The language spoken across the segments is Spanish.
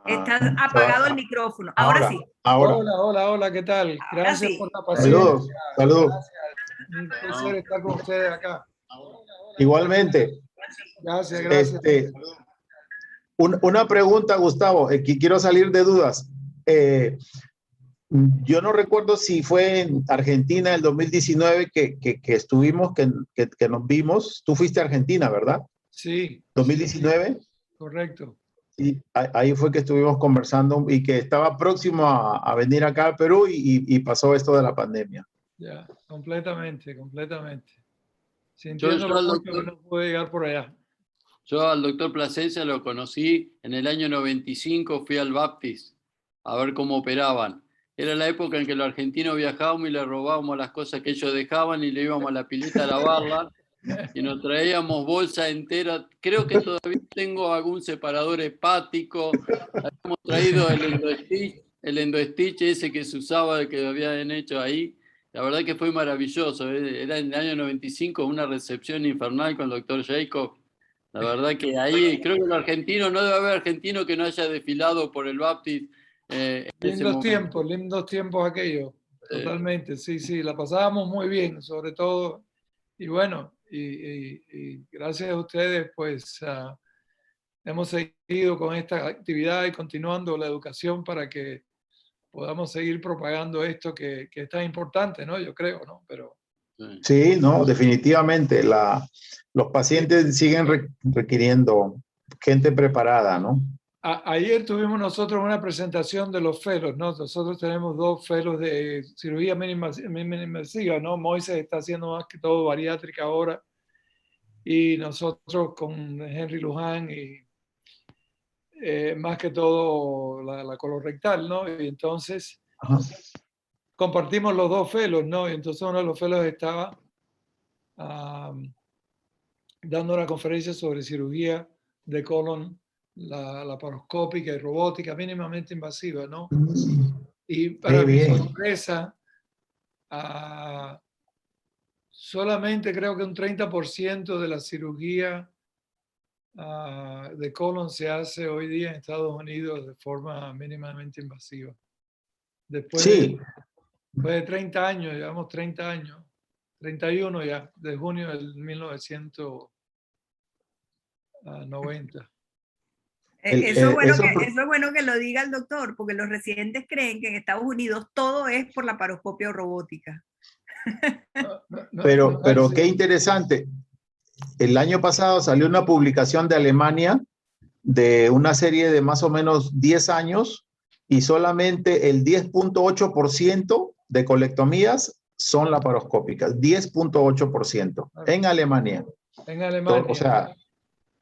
Está apagado el micrófono. Ahora sí. Hola, ¿qué tal? Gracias por la paciencia. Saludos. Un placer estar con ustedes acá. Igualmente. Gracias. Una pregunta, Gustavo, que quiero salir de dudas. Yo no recuerdo si fue en Argentina el 2019 que estuvimos, que nos vimos. Tú fuiste a Argentina, ¿verdad? Sí. ¿2019? Sí, correcto. Y ahí fue que estuvimos conversando y que estaba próximo a venir acá al Perú y pasó esto de la pandemia. Ya, completamente. Sintiendo lo mucho que no pude llegar por allá. Yo al doctor Plasencia lo conocí en el año 95, fui al Baptist a ver cómo operaban. Era la época en que los argentinos viajábamos y le robábamos las cosas que ellos dejaban y le íbamos a la pileta a lavarla y nos traíamos bolsa entera. Creo que todavía tengo algún separador hepático. Habíamos traído el endostitch ese que se usaba, que habían hecho ahí. La verdad que fue maravilloso. Era en el año 95 una recepción infernal con el doctor Jacob. La verdad que ahí creo que el argentino, no debe haber argentino que no haya desfilado por el Baptist. Lindos tiempos aquellos. Totalmente, sí, la pasábamos muy bien, sobre todo. Y bueno, y gracias a ustedes, pues hemos seguido con esta actividad y continuando la educación para que podamos seguir propagando esto que es tan importante, ¿no? Yo creo, ¿no? Pero... Sí, no, definitivamente. Los pacientes siguen requiriendo gente preparada, ¿no? Ayer tuvimos nosotros una presentación de los fellows, ¿no? Nosotros tenemos 2 fellows de cirugía mínima invasiva, ¿no? Moisés está haciendo más que todo bariátrica ahora y nosotros con Henry Luján y más que todo la colorectal, ¿no? Y entonces compartimos los 2 fellows, ¿no? Y entonces uno de los fellows estaba dando una conferencia sobre cirugía de colon, la laparoscópica y robótica mínimamente invasiva, ¿no? Y para mi sorpresa, solamente creo que un 30% de la cirugía de colon se hace hoy día en Estados Unidos de forma mínimamente invasiva. Después de 30 años, llevamos 30 años, 31 ya, de junio del 1990. Eso es bueno que lo diga el doctor, porque los residentes creen que en Estados Unidos todo es por la laparoscopia o robótica. Pero qué interesante. El año pasado salió una publicación de Alemania de una serie de más o menos 10 años y solamente el 10.8% de colectomías son laparoscópicas. 10.8% en Alemania. En Alemania. O sea,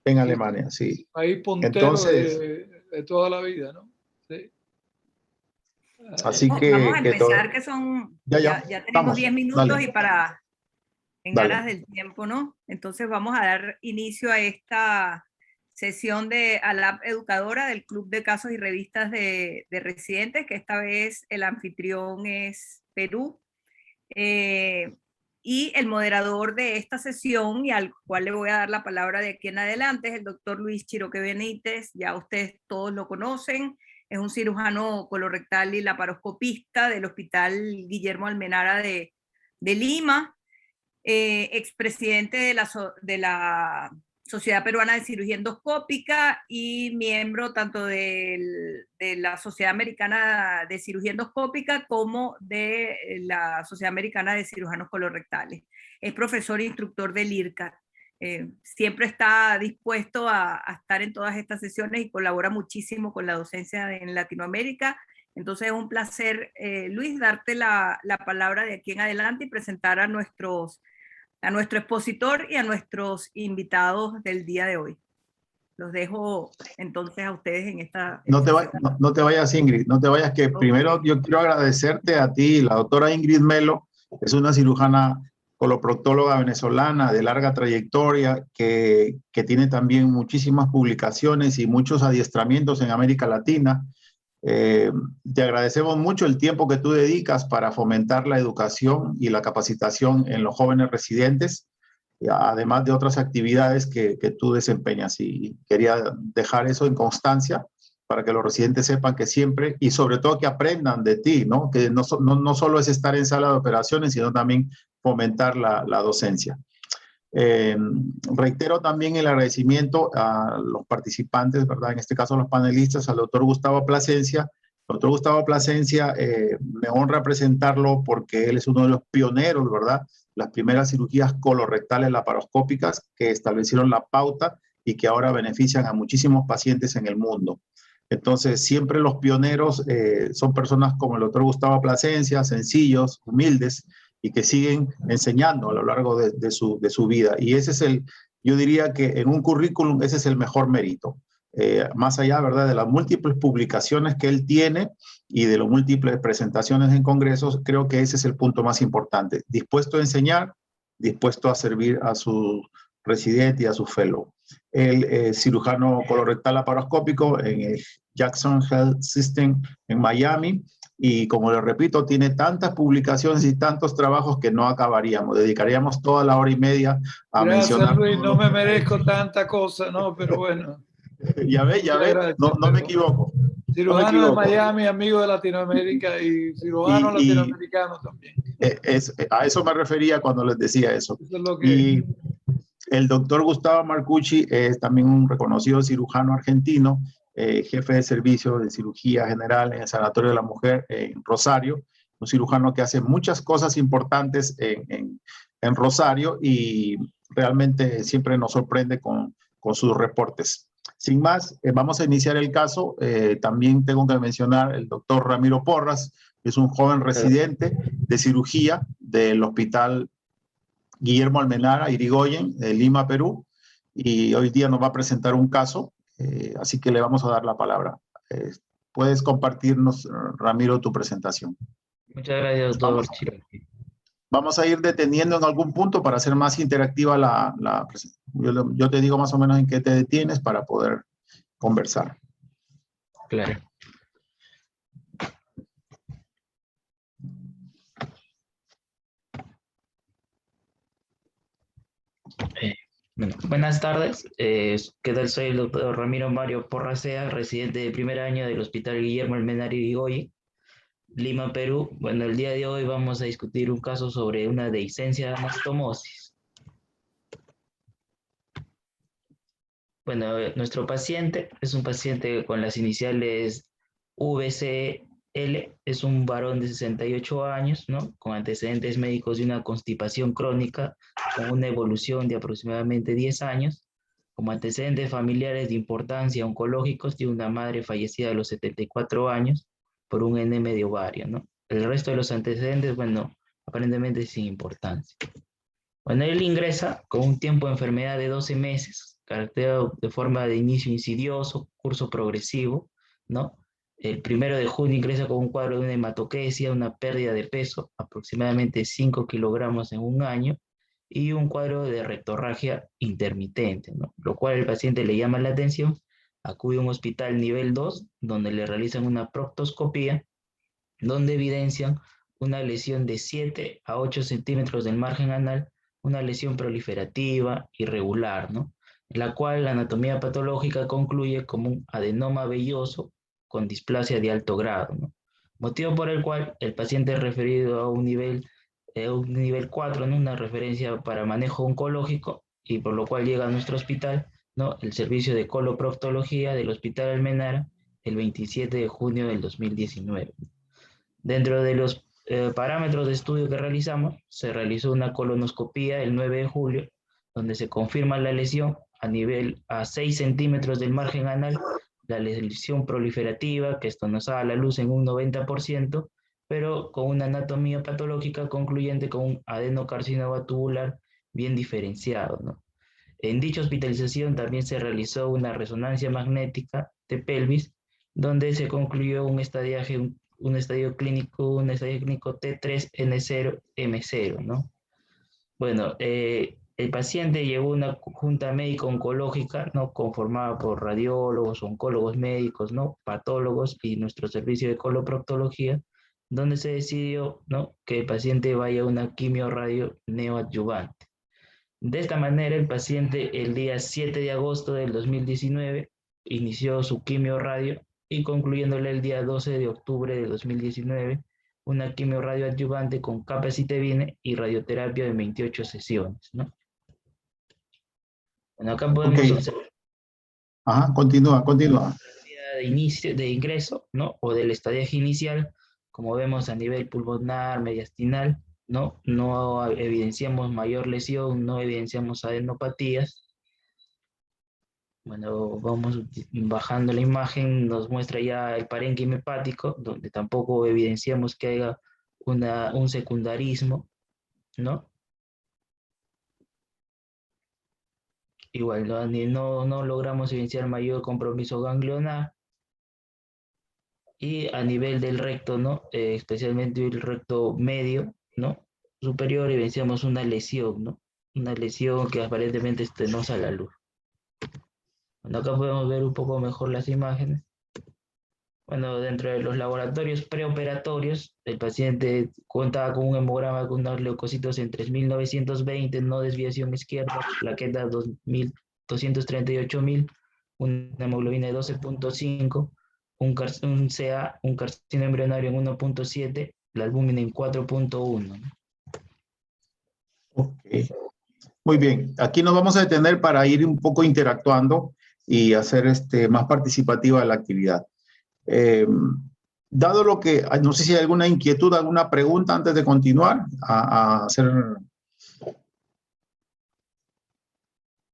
en Alemania, sí. País puntero. Entonces, de toda la vida, ¿no? Sí. Así que... Vamos a empezar, que son... Ya tenemos 10 minutos dale. Y para... En aras del tiempo, ¿no? Entonces vamos a dar inicio a esta sesión de ALAP Educadora del Club de Casos y Revistas de Residentes, que esta vez el anfitrión es Perú. Y el moderador de esta sesión, y al cual le voy a dar la palabra de aquí en adelante, es el doctor Luis Chiroque Benítez. Ya ustedes todos lo conocen. Es un cirujano colorectal y laparoscopista del Hospital Guillermo Almenara de Lima. Expresidente de la Sociedad Peruana de Cirugía Endoscópica y miembro tanto de la Sociedad Americana de Cirugía Endoscópica como de la Sociedad Americana de Cirujanos Colorectales. Es profesor e instructor del IRCAD. Siempre está dispuesto a estar en todas estas sesiones y colabora muchísimo con la docencia en Latinoamérica. Entonces es un placer, Luis, darte la palabra de aquí en adelante y presentar a nuestro expositor y a nuestros invitados del día de hoy. Los dejo entonces a ustedes en esta... No te vayas, Ingrid, no te vayas, que primero yo quiero agradecerte a ti, la doctora Ingrid Melo, es una cirujana coloproctóloga venezolana de larga trayectoria que tiene también muchísimas publicaciones y muchos adiestramientos en América Latina. Te agradecemos mucho el tiempo que tú dedicas para fomentar la educación y la capacitación en los jóvenes residentes, además de otras actividades que tú desempeñas, y quería dejar eso en constancia para que los residentes sepan que siempre, y sobre todo que aprendan de ti, ¿no? Que no solo es estar en sala de operaciones, sino también fomentar la docencia. Reitero también el agradecimiento a los participantes, ¿verdad? En este caso a los panelistas, al doctor Gustavo Plasencia. El doctor Gustavo Plasencia, me honra presentarlo porque él es uno de los pioneros, ¿verdad? Las primeras cirugías colorectales laparoscópicas que establecieron la pauta y que ahora benefician a muchísimos pacientes en el mundo. Entonces, siempre los pioneros son personas como el doctor Gustavo Plasencia, sencillos, humildes, y que siguen enseñando a lo largo de su vida. Y ese es yo diría que en un currículum ese es el mejor mérito. Más allá, ¿verdad?, de las múltiples publicaciones que él tiene y de las múltiples presentaciones en congresos, creo que ese es el punto más importante. Dispuesto a enseñar, dispuesto a servir a su residente y a su fellow. El cirujano colorectal laparoscópico en el Jackson Health System en Miami, y como le repito, tiene tantas publicaciones y tantos trabajos que no acabaríamos. Dedicaríamos toda la hora y media a mencionar. Gracias, Luis, no me merezco tanta cosa, ¿no? Pero bueno. Ya ve, no me equivoco. Cirujano de Miami, amigo de Latinoamérica y cirujano latinoamericano también. A eso me refería cuando les decía eso. Eso es lo que... Y el doctor Gustavo Marcucci es también un reconocido cirujano argentino, jefe de servicio de cirugía general en el Sanatorio de la Mujer en Rosario, un cirujano que hace muchas cosas importantes en Rosario y realmente siempre nos sorprende con sus reportes. Sin más, vamos a iniciar el caso. También tengo que mencionar el doctor Ramiro Porras, que es un joven residente de cirugía del Hospital Guillermo Almenara Irigoyen, de Lima, Perú, y hoy día nos va a presentar un caso, así que le vamos a dar la palabra. Puedes compartirnos, Ramiro, tu presentación. Muchas gracias, doctor Chiroque. Vamos a ir deteniendo en algún punto para hacer más interactiva la presentación. Yo te digo más o menos en qué te detienes para poder conversar. Claro. Bueno, buenas tardes. ¿Qué tal? Soy el doctor Ramiro Mario Porrasea, residente de primer año del Hospital Guillermo Almenara Irigoyen, Lima, Perú. Bueno, el día de hoy vamos a discutir un caso sobre una dehiscencia de anastomosis. Bueno, nuestro paciente es un paciente con las iniciales VCL, es un varón de 68 años, ¿no? Con antecedentes médicos de una constipación crónica, con una evolución de aproximadamente 10 años, como antecedentes familiares de importancia oncológicos de una madre fallecida a los 74 años por un enema de ovario, ¿no? El resto de los antecedentes, bueno, aparentemente sin importancia. Bueno, él ingresa con un tiempo de enfermedad de 12 meses, caracterizado de forma de inicio insidioso, curso progresivo, ¿no? El 1 de junio ingresa con un cuadro de una hematoquesia, una pérdida de peso, aproximadamente 5 kilogramos en un año, y un cuadro de rectorragia intermitente, ¿no? Lo cual el paciente le llama la atención, acude a un hospital nivel 2, donde le realizan una proctoscopía, donde evidencian una lesión de 7 a 8 centímetros del margen anal, una lesión proliferativa irregular, ¿no? En la cual la anatomía patológica concluye como un adenoma velloso con displasia de alto grado, ¿no? Motivo por el cual el paciente es referido a un nivel 4, ¿no? Una referencia para manejo oncológico, y por lo cual llega a nuestro hospital, ¿no? El servicio de coloproctología del Hospital Almenara el 27 de junio del 2019. Dentro de los parámetros de estudio que realizamos, se realizó una colonoscopía el 9 de julio, donde se confirma la lesión a 6 centímetros del margen anal, la lesión proliferativa, que esto nos da a la luz en un 90%, pero con una anatomía patológica concluyente con un adenocarcinoma tubular bien diferenciado, ¿no? En dicha hospitalización también se realizó una resonancia magnética de pelvis, donde se concluyó un estadio clínico T3N0M0, ¿no? Bueno, el paciente llevó una junta médico-oncológica, ¿no? Conformada por radiólogos, oncólogos médicos, ¿no? Patólogos y nuestro servicio de coloproctología, donde se decidió, ¿no? Que el paciente vaya a una quimio-radio neoadyuvante. De esta manera, el paciente el día 7 de agosto del 2019 inició su quimio-radio y concluyéndole el día 12 de octubre de 2019 una quimio radioadyuvante con capecitabine y radioterapia de 28 sesiones, ¿no? Bueno, acá podemos Ok. observar Ajá, continúa. de inicio, de ingreso, ¿no? O del estadio inicial, como vemos a nivel pulmonar, mediastinal, ¿no? No evidenciamos mayor lesión, no evidenciamos adenopatías. Bueno, vamos bajando la imagen, nos muestra ya el parénquima hepático, donde tampoco evidenciamos que haya un secundarismo, ¿no? Igual, no logramos evidenciar mayor compromiso ganglionar. Y a nivel del recto, ¿no? Especialmente el recto medio, ¿no? Superior, evidenciamos una lesión, ¿no? Una lesión que aparentemente no sale a la luz. Bueno, acá podemos ver un poco mejor las imágenes. Bueno, dentro de los laboratorios preoperatorios, el paciente contaba con un hemograma con unos leucocitos en 3920, no desviación izquierda, plaqueta 238.000, una hemoglobina de 12.5, un CA, un carcinoma embrionario en 1.7, la albúmina en 4.1. Ok. Muy bien, aquí nos vamos a detener para ir un poco interactuando y hacer más participativa la actividad. Dado lo que, no sé si hay alguna inquietud, alguna pregunta antes de continuar a hacer.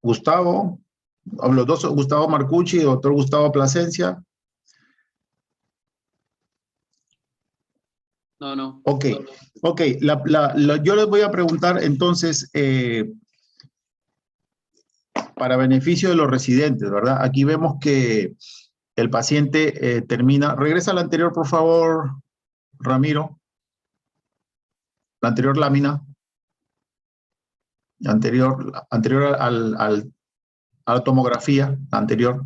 Gustavo, los dos, Gustavo Marcucci y doctor Gustavo Plasencia. No. Ok, yo les voy a preguntar entonces, para beneficio de los residentes, ¿verdad? Aquí vemos que el paciente termina. Regresa a la anterior, por favor, Ramiro. La anterior lámina. Anterior a la tomografía, la anterior.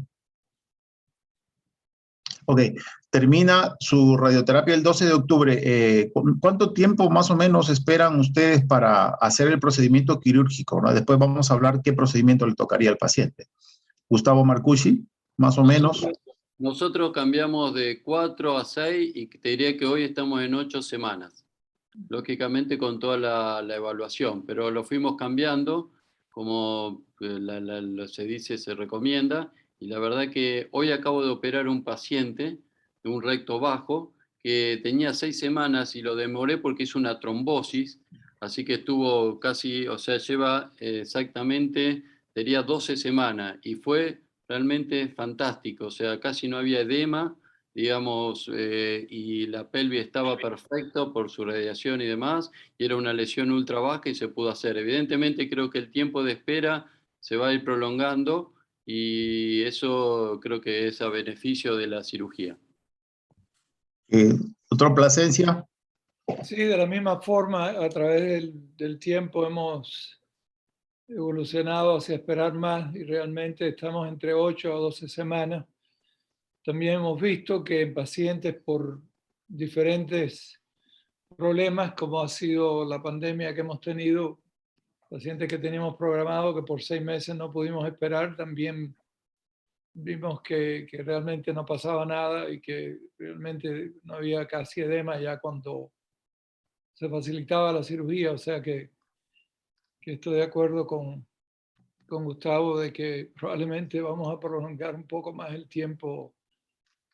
Ok, termina su radioterapia el 12 de octubre. ¿Cuánto tiempo más o menos esperan ustedes para hacer el procedimiento quirúrgico, ¿no? Después vamos a hablar qué procedimiento le tocaría al paciente. Gustavo Marcucci, más o menos. Nosotros cambiamos de 4 a 6 y te diría que hoy estamos en 8 semanas. Lógicamente con toda la evaluación, pero lo fuimos cambiando como se dice, se recomienda, y la verdad que hoy acabo de operar un paciente de un recto bajo que tenía 6 semanas y lo demoré porque hizo una trombosis, así que estuvo casi, o sea, lleva exactamente, sería 12 semanas y fue realmente fantástico, o sea, casi no había edema, digamos, y la pelvis estaba perfecta por su radiación y demás, y era una lesión ultra baja y se pudo hacer. Evidentemente creo que el tiempo de espera se va a ir prolongando y eso creo que es a beneficio de la cirugía. Doctor Plasencia. Sí, de la misma forma, a través del tiempo hemos evolucionado hacia esperar más y realmente estamos entre 8 a 12 semanas. También hemos visto que en pacientes por diferentes problemas, como ha sido la pandemia que hemos tenido, pacientes que teníamos programado que por 6 meses no pudimos esperar, también vimos que realmente no pasaba nada y que realmente no había casi edema ya cuando se facilitaba la cirugía. O sea que estoy de acuerdo con Gustavo de que probablemente vamos a prolongar un poco más el tiempo,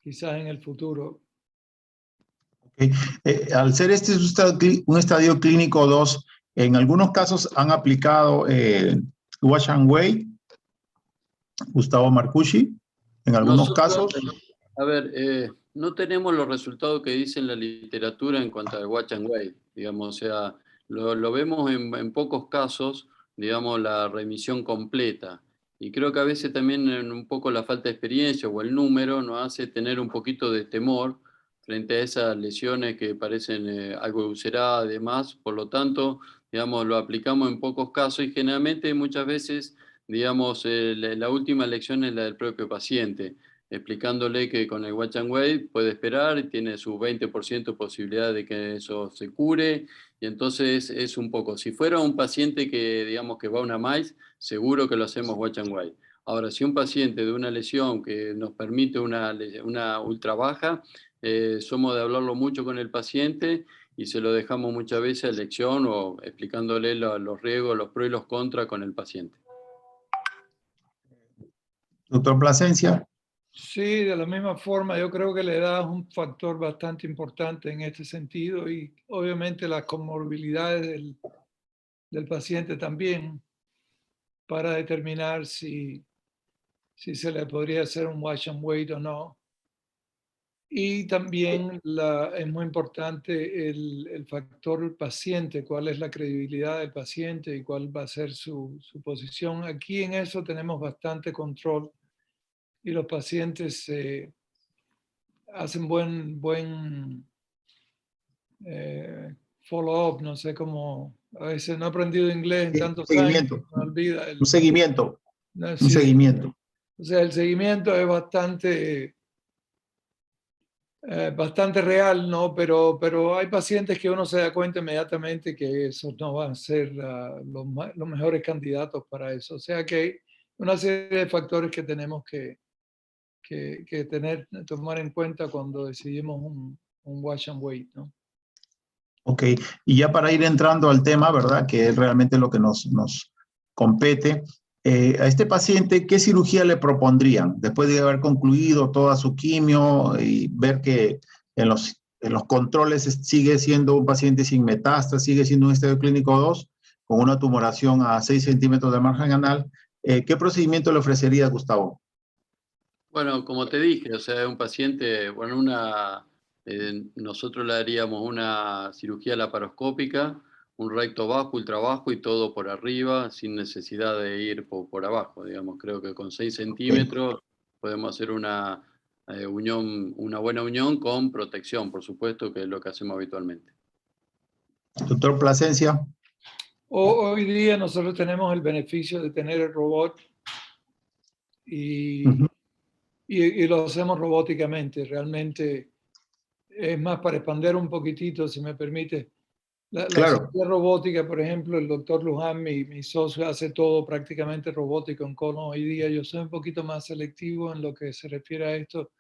quizás en el futuro. Okay. Al ser un estadio clínico 2, en algunos casos han aplicado Wash and Wait, Gustavo Marcucci, en algunos casos. A ver, no tenemos los resultados que dice la literatura en cuanto al watch and wait, digamos, o sea, lo vemos en pocos casos, digamos, la remisión completa. Y creo que a veces también un poco la falta de experiencia o el número nos hace tener un poquito de temor frente a esas lesiones que parecen algo ulceradas y demás. Por lo tanto, digamos, lo aplicamos en pocos casos y generalmente muchas veces, digamos, la última lección es la del propio paciente, explicándole que con el Watch and Wait puede esperar y tiene su 20% de posibilidad de que eso se cure. Y entonces es un poco, si fuera un paciente que digamos que va a una MAIS, seguro que lo hacemos Watch and Wait. Ahora, si un paciente de una lesión que nos permite una ultra baja, somos de hablarlo mucho con el paciente y se lo dejamos muchas veces a elección o explicándole los riesgos, los pros y los contras con el paciente. Doctor Plasencia. Sí, de la misma forma, yo creo que la edad es un factor bastante importante en este sentido y obviamente las comorbilidades del paciente también para determinar si se le podría hacer un wash and wait o no. Y también es muy importante el factor paciente, cuál es la credibilidad del paciente y cuál va a ser su posición. Aquí en eso tenemos bastante control y los pacientes hacen buen follow-up, no sé cómo, a veces no he aprendido inglés en tantos años, me olvida. Un seguimiento. No, Un sí. seguimiento. O sea, el seguimiento es bastante real, ¿no? Pero hay pacientes que uno se da cuenta inmediatamente que esos no van a ser los mejores candidatos para eso. O sea que hay una serie de factores que tenemos que tomar en cuenta cuando decidimos un wash and wait, ¿no? Ok, y ya para ir entrando al tema, ¿verdad? Que es realmente lo que nos compete. A este paciente, ¿qué cirugía le propondrían después de haber concluido toda su quimio y ver que en los controles sigue siendo un paciente sin metástasis, sigue siendo un estadio clínico 2 con una tumoración a 6 centímetros de margen anal? ¿Qué procedimiento le ofrecería, Gustavo? Bueno, como te dije, o sea, un paciente, bueno, nosotros le haríamos una cirugía laparoscópica, un recto bajo, ultra bajo y todo por arriba, sin necesidad de ir por abajo, digamos. Creo que con 6 centímetros podemos hacer una buena unión con protección, por supuesto, que es lo que hacemos habitualmente. Doctor Plasencia. Hoy día nosotros tenemos el beneficio de tener el robot y lo hacemos robóticamente. Realmente es más para expandir un poquitito, si me permite. La cirugía robótica, por ejemplo, el doctor Luján, mi socio, hace todo prácticamente robótico en colon hoy día. Yo soy un poquito más selectivo en lo que se refiere a esto.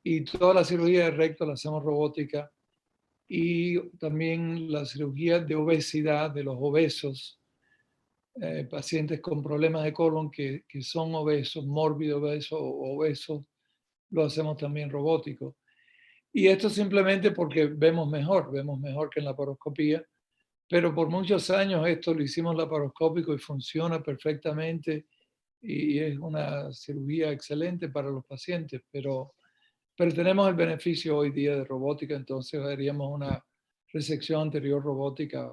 Y toda la cirugía de recto la hacemos robótica. Y también la cirugía de obesidad de los obesos, pacientes con problemas de colon que son obesos, mórbido obesos o obesos, lo hacemos también robótico. Y esto simplemente porque vemos mejor que en la laparoscopía, pero por muchos años esto lo hicimos laparoscópico y funciona perfectamente y es una cirugía excelente para los pacientes, pero tenemos el beneficio hoy día de robótica, entonces haríamos una resección anterior robótica.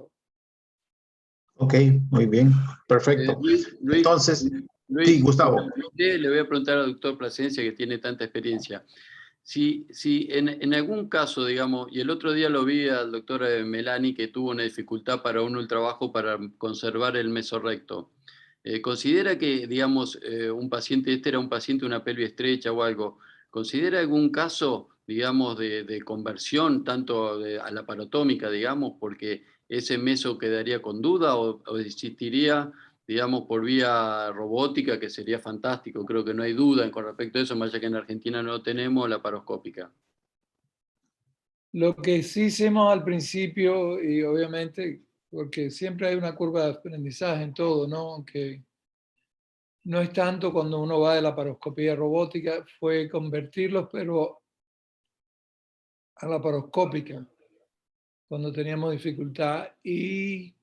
Ok, muy bien, perfecto. Luis, entonces, sí, Gustavo. Le voy a preguntar al doctor Plasencia, que tiene tanta experiencia. Si en algún caso, digamos, y el otro día lo vi al doctor Melani, que tuvo una dificultad para un ultrabajo para conservar el mesorrecto, ¿considera que, digamos, un paciente, este era un paciente de una pelvis estrecha o algo, considera algún caso, digamos, de conversión, tanto a la parotómica, digamos, porque ese meso quedaría con duda o existiría, digamos, por vía robótica, que sería fantástico? Creo que no hay duda con respecto a eso, más allá que en Argentina no tenemos la paroscópica. Lo que sí hicimos al principio, y obviamente, porque siempre hay una curva de aprendizaje en todo, ¿no? Aunque no es tanto cuando uno va de la laparoscopía robótica, fue convertirlos, pero a la laparoscópica, cuando teníamos dificultad. Y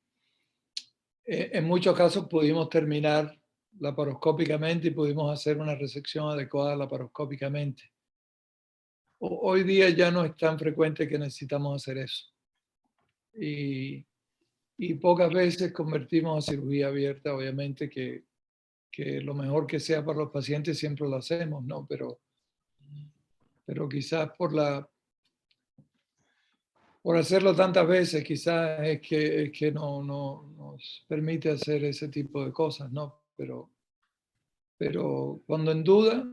en muchos casos pudimos terminar laparoscópicamente y pudimos hacer una resección adecuada laparoscópicamente. Hoy día ya no es tan frecuente que necesitamos hacer eso. Y pocas veces convertimos a cirugía abierta, obviamente que lo mejor que sea para los pacientes siempre lo hacemos, ¿no? Pero quizás por hacerlo tantas veces, quizás es que no nos permite hacer ese tipo de cosas, ¿no? Pero cuando en duda,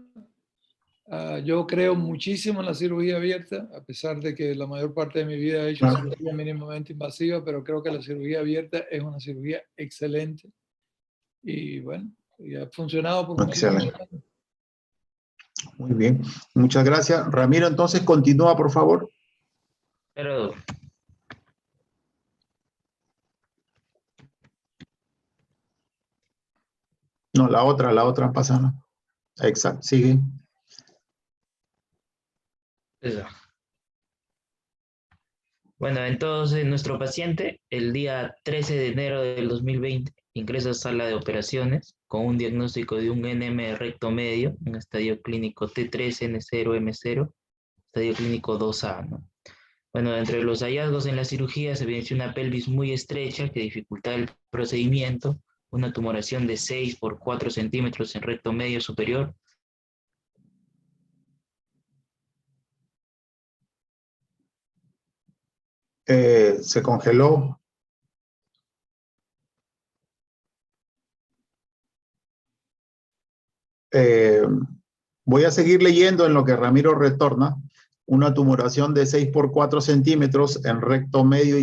yo creo muchísimo en la cirugía abierta, a pesar de que la mayor parte de mi vida he hecho cirugía mínimamente invasiva, pero creo que la cirugía abierta es una cirugía excelente. Y bueno, y ha funcionado por muchísimos Excelente. años. Muy bien. Muchas gracias. Ramiro, entonces continúa, por favor. Pero No, la otra pasa. Exacto, sigue. eso. Bueno, entonces nuestro paciente el día 13 de enero del 2020 ingresa a sala de operaciones con un diagnóstico de un NM recto medio, un estadio clínico T3N0M0, estadio clínico 2A, ¿no? Bueno, entre los hallazgos en la cirugía se evidenció una pelvis muy estrecha que dificultaba el procedimiento, una tumoración de 6 por 4 centímetros en recto medio superior. Se congeló. Voy a seguir leyendo en lo que Ramiro retorna. Una tumoración de 6 por 4 centímetros en recto medio.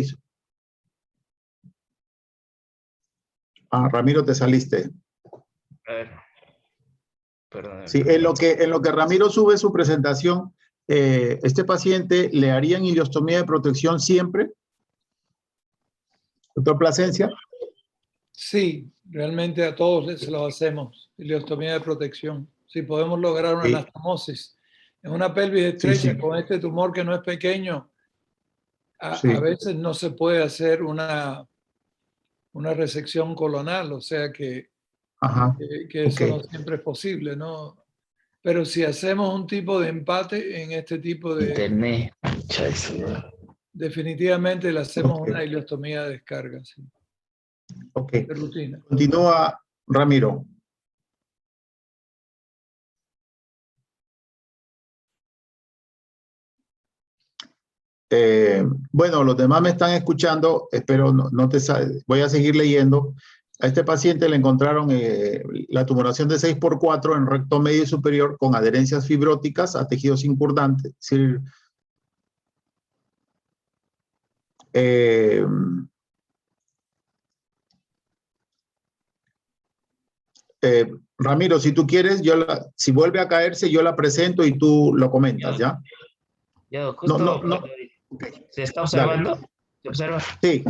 Ramiro, te saliste. A ver, perdón. Sí, en lo que Ramiro sube su presentación, este paciente le harían ileostomía de protección siempre. Doctor Plasencia. Sí, realmente a todos se lo hacemos, ileostomía de protección. Si podemos lograr una Sí. anastomosis en una pelvis estrecha Sí. con este tumor que no es pequeño, Sí. a veces no se puede hacer una resección colonal, o sea que Ajá. eso Ok. no siempre es posible, ¿no? Pero si hacemos un tipo de empate en este tipo de... Internet. Definitivamente le hacemos Ok. una ileostomía de descarga, sí, Ok. de rutina. Continúa, Ramiro. Bueno, los demás me están escuchando, espero voy a seguir leyendo. A este paciente le encontraron la tumoración de 6 por 4 en recto medio y superior con adherencias fibróticas a tejidos incurdantes. Es decir, Ramiro, si tú quieres, si vuelve a caerse, yo la presento y tú lo comentas, ¿ya? Ya, justo No. okay. ¿Se está Dale. observando? ¿Se observa? Sí.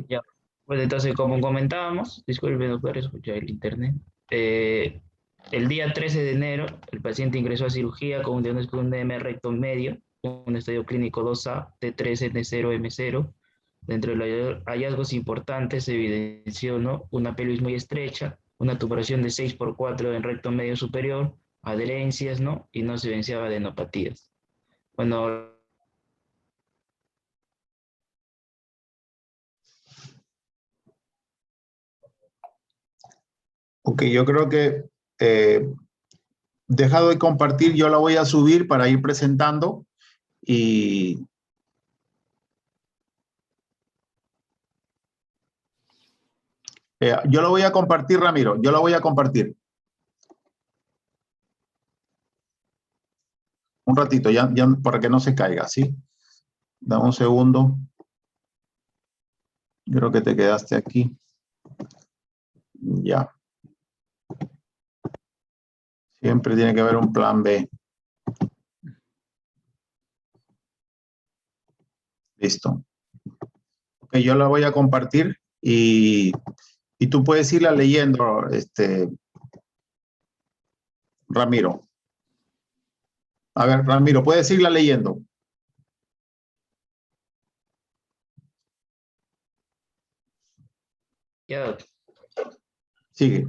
Ya. Pues entonces, como comentábamos, disculpen, no puedo escuchar el internet. El día 13 de enero, el paciente ingresó a cirugía con un diagnóstico de un DM recto medio, un estadio clínico 2A, T3N0M0. Dentro de los hallazgos importantes se evidenció, ¿no?, una pelvis muy estrecha, una tumoración de 6 por 4 en recto medio superior, adherencias, ¿no?, y no se evidenciaba adenopatías. Bueno, Ok, yo creo que dejado de compartir, yo la voy a subir para ir presentando y yo lo voy a compartir, Ramiro, yo lo voy a compartir. Un ratito, ya para que no se caiga, ¿sí? Dame un segundo. Creo que te quedaste aquí. Ya. Siempre tiene que haber un plan B. Listo. Ok, yo la voy a compartir y tú puedes irla leyendo, Ramiro. A ver, Ramiro, puedes irla leyendo. ya. Sigue.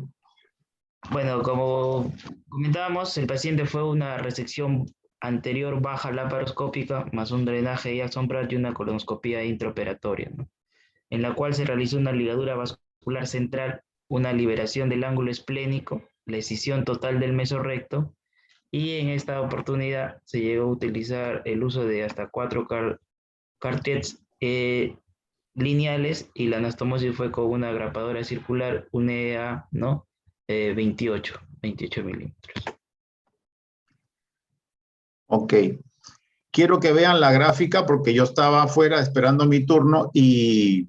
Bueno, como comentábamos, el paciente fue una resección anterior baja laparoscópica más un drenaje de Jackson Pratt y una colonoscopía intraoperatoria, ¿no?, en la cual se realizó una ligadura vascular central, una liberación del ángulo esplénico, la escisión total del mesorrecto, y en esta oportunidad se llegó a utilizar el uso de hasta 4 cartets lineales, y la anastomosis fue con una grapadora circular, un EA, ¿no?, 28 milímetros. Ok. Quiero que vean la gráfica porque yo estaba afuera esperando mi turno y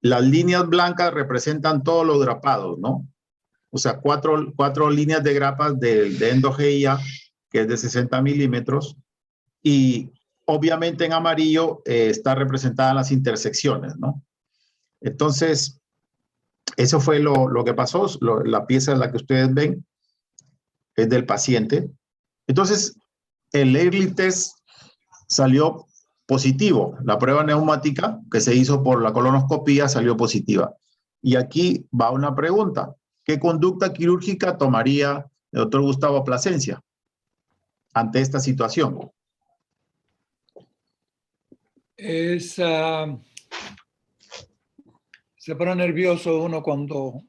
las líneas blancas representan todos los drapados, ¿no? o sea, cuatro líneas de grapas de endoGIA, que es de 60 milímetros, y obviamente en amarillo está representada las intersecciones, ¿no? Entonces, eso fue lo que pasó. La pieza en la que ustedes ven es del paciente. Entonces, el Early Test salió positivo. La prueba neumática que se hizo por la colonoscopía salió positiva. Y aquí va una pregunta. ¿Qué conducta quirúrgica tomaría el doctor Gustavo Plasencia ante esta situación? Se pone nervioso uno cuando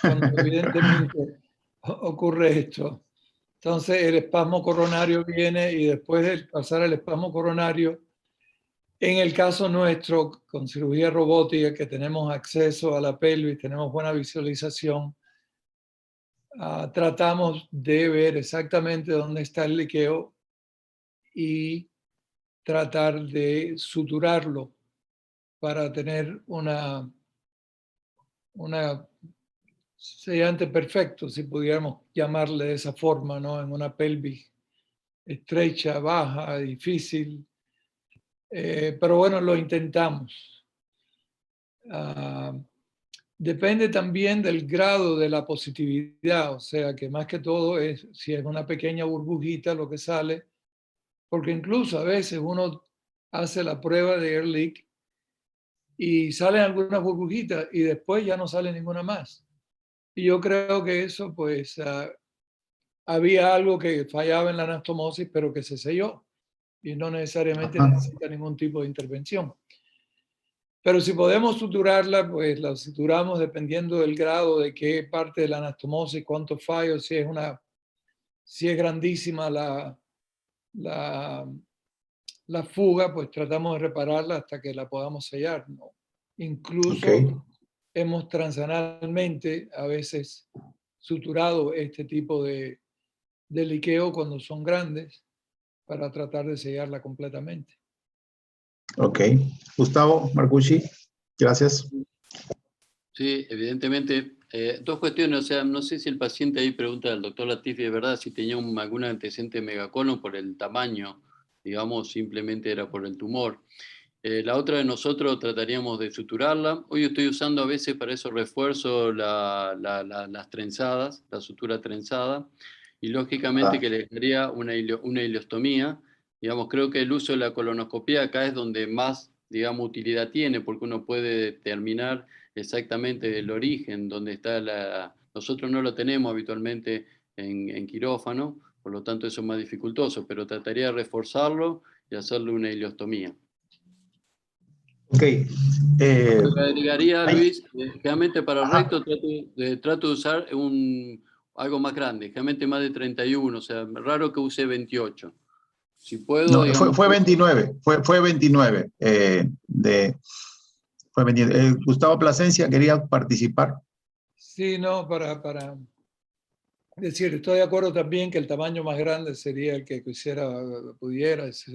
evidentemente ocurre esto. Entonces el espasmo coronario viene y después de pasar el espasmo coronario, en el caso nuestro, con cirugía robótica, que tenemos acceso a la pelvis, tenemos buena visualización, tratamos de ver exactamente dónde está el liqueo y tratar de suturarlo para tener una sellante perfecto, si pudiéramos llamarle de esa forma, ¿no? En una pelvis estrecha, baja, difícil. Pero bueno, lo intentamos. Depende también del grado de la positividad, o sea que más que todo es si es una pequeña burbujita lo que sale, porque incluso a veces uno hace la prueba de air leak y salen algunas burbujitas y después ya no sale ninguna más. Y yo creo que eso, pues, había algo que fallaba en la anastomosis, pero que se selló y no necesariamente necesita ningún tipo de intervención. Pero si podemos suturarla, pues la suturamos dependiendo del grado de qué parte de la anastomosis, cuántos fallos, si es grandísima la fuga, pues tratamos de repararla hasta que la podamos sellar, ¿no? Incluso hemos transanalmente a veces suturado este tipo de liqueo cuando son grandes para tratar de sellarla completamente. Ok. Gustavo Marcucci, gracias. Sí, evidentemente. Dos cuestiones, o sea, no sé si el paciente ahí pregunta al doctor Latifi de verdad si tenía algún antecedente de megacolon por el tamaño, digamos, simplemente era por el tumor. La otra de nosotros trataríamos de suturarla. Hoy estoy usando a veces para esos refuerzos las trenzadas, la sutura trenzada, y lógicamente que le daría una ileostomía. Digamos, creo que el uso de la colonoscopía acá es donde más, digamos, utilidad tiene, porque uno puede determinar exactamente el origen, donde está nosotros no lo tenemos habitualmente en quirófano, por lo tanto eso es más dificultoso, pero trataría de reforzarlo y hacerle una ileostomía. Ok. Agregaría, Luis, generalmente para el recto trato de usar algo más grande, generalmente más de 31, o sea, raro que use 28. Si puedo, No, digamos, fue 29, fue 29. Fue 29. Gustavo Plasencia, ¿quería participar? Sí, no, para decir, estoy de acuerdo también que el tamaño más grande sería el que si se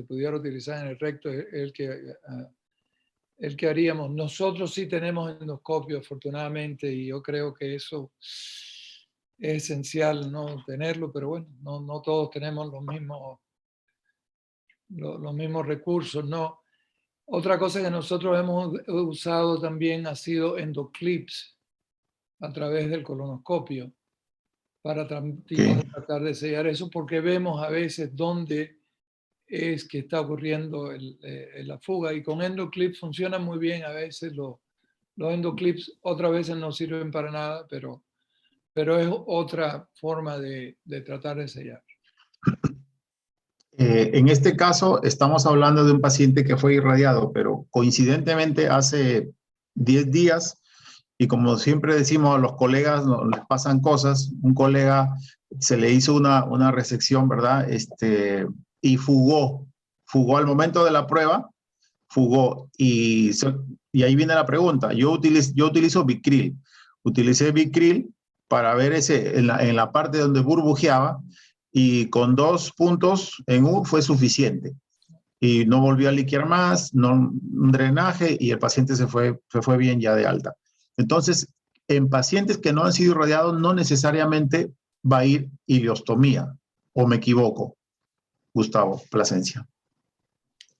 pudiera utilizar en el recto, el que haríamos. Nosotros sí tenemos endoscopio, afortunadamente, y yo creo que eso es esencial, ¿no? Tenerlo, pero bueno, no todos tenemos los mismos recursos, ¿no? Otra cosa que nosotros hemos usado también ha sido endoclips a través del colonoscopio para tratar de sellar eso, porque vemos a veces dónde es que está ocurriendo la fuga, y con endoclips funciona muy bien. A veces los endoclips otras veces no sirven para nada, pero es otra forma de tratar de sellar. En este caso estamos hablando de un paciente que fue irradiado, pero coincidentemente hace 10 días, y como siempre decimos a los colegas, les pasan cosas. Un colega se le hizo una resección, ¿verdad? Y fugó al momento de la prueba, fugó. Y ahí viene la pregunta. Yo utilizo Vicryl. Utilicé Vicryl para ver en la parte donde burbujeaba, y con 2 puntos en U fue suficiente. Y no volvió a liquear más, un drenaje, y el paciente se fue bien ya de alta. Entonces, en pacientes que no han sido irradiados no necesariamente va a ir ileostomía, ¿o me equivoco, Gustavo Plasencia?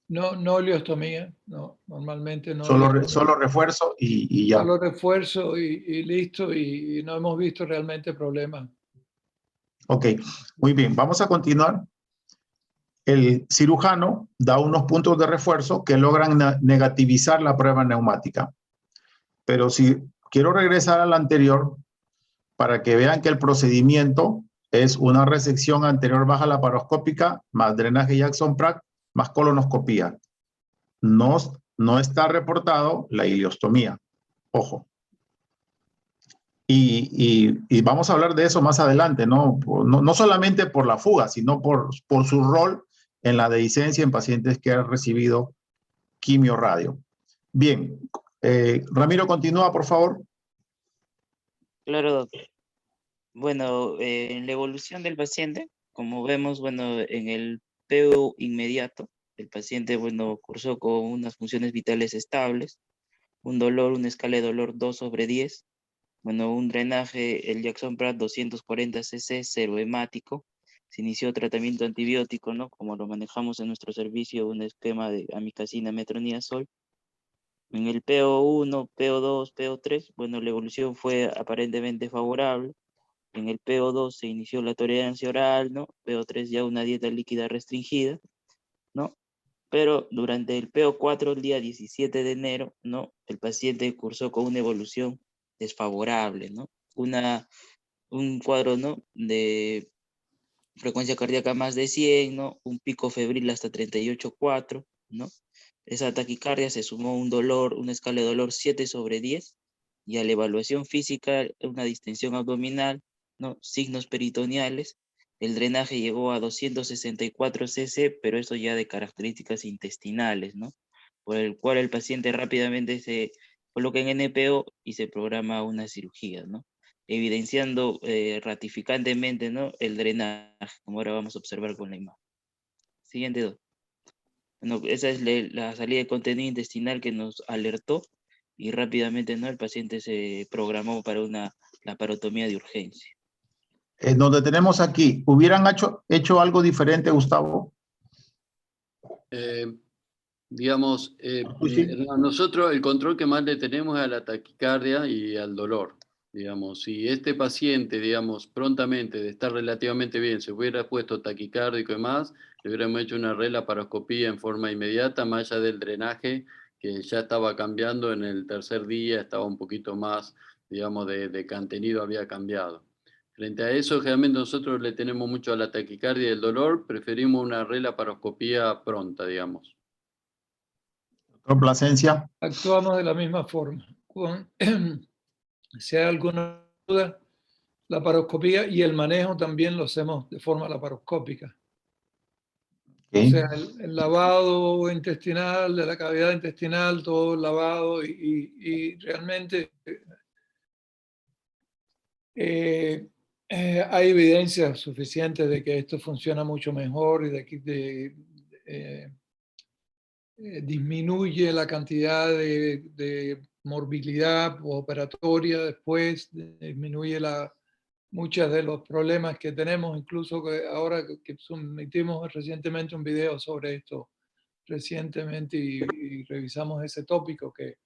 No, no ileostomía, no, normalmente no. Solo refuerzo y ya. Solo refuerzo y listo, y no hemos visto realmente problemas. Ok, muy bien, vamos a continuar. El cirujano da unos puntos de refuerzo que logran negativizar la prueba neumática. Pero si quiero regresar al anterior, para que vean que el procedimiento es una resección anterior baja laparoscópica más drenaje Jackson-Pratt más colonoscopía. No está reportado la ileostomía. Ojo. Y vamos a hablar de eso más adelante, ¿no? No solamente por la fuga, sino por su rol en la dehiscencia en pacientes que han recibido quimio-radio. Bien, Ramiro, continúa, por favor. Claro, doctor. Bueno, en la evolución del paciente, como vemos, bueno, en el PO inmediato, el paciente, bueno, cursó con unas funciones vitales estables, un dolor, una escala de dolor 2/10, bueno, un drenaje, el Jackson-Pratt 240 cc, cero hemático. Se inició tratamiento antibiótico, ¿no? Como lo manejamos en nuestro servicio, un esquema de amikacina, metronidazol. En el PO1, PO2, PO3, bueno, la evolución fue aparentemente favorable. En el PO2 se inició la tolerancia oral, ¿no? PO3 ya una dieta líquida restringida, ¿no? Pero durante el PO4, el día 17 de enero, ¿no? El paciente cursó con una evolución desfavorable, ¿no? Un cuadro, ¿no? De frecuencia cardíaca más de 100, ¿no? Un pico febril hasta 38,4, ¿no? Esa taquicardia se sumó un dolor, una escala de dolor 7/10, y a la evaluación física, una distensión abdominal, ¿no? Signos peritoneales, el drenaje llegó a 264 cc, pero eso ya de características intestinales, ¿no? Por el cual el paciente rápidamente se coloca en NPO y se programa una cirugía, ¿no? Evidenciando ratificantemente, ¿no? El drenaje, como ahora vamos a observar con la imagen. Siguiente, dos. Bueno, esa es la salida de contenido intestinal que nos alertó, y rápidamente, ¿no? El paciente se programó para una laparotomía de urgencia. Donde tenemos aquí, ¿hubieran hecho algo diferente, Gustavo? Digamos, Sí. nosotros el control que más le tenemos es a la taquicardia y al dolor. Digamos, si este paciente, digamos, prontamente de estar relativamente bien, se hubiera puesto taquicárdico y más, le hubiéramos hecho una relaparoscopía en forma inmediata, más allá del drenaje, que ya estaba cambiando en el tercer día, estaba un poquito más, digamos, de contenido había cambiado. Frente a eso, generalmente nosotros le tenemos mucho a la taquicardia y el dolor, preferimos una relaparoscopía pronta, digamos. Doctor Plasencia. Actuamos de la misma forma. Si hay alguna duda, la laparoscopía y el manejo también lo hacemos de forma laparoscópica. Okay. O sea, el lavado intestinal, de la cavidad intestinal, todo el lavado y realmente hay evidencia suficiente de que esto funciona mucho mejor y de que disminuye la cantidad de morbilidad operatoria después, disminuye muchos de los problemas que tenemos, incluso que ahora que sometimos recientemente un video sobre esto recientemente y revisamos ese tópico, que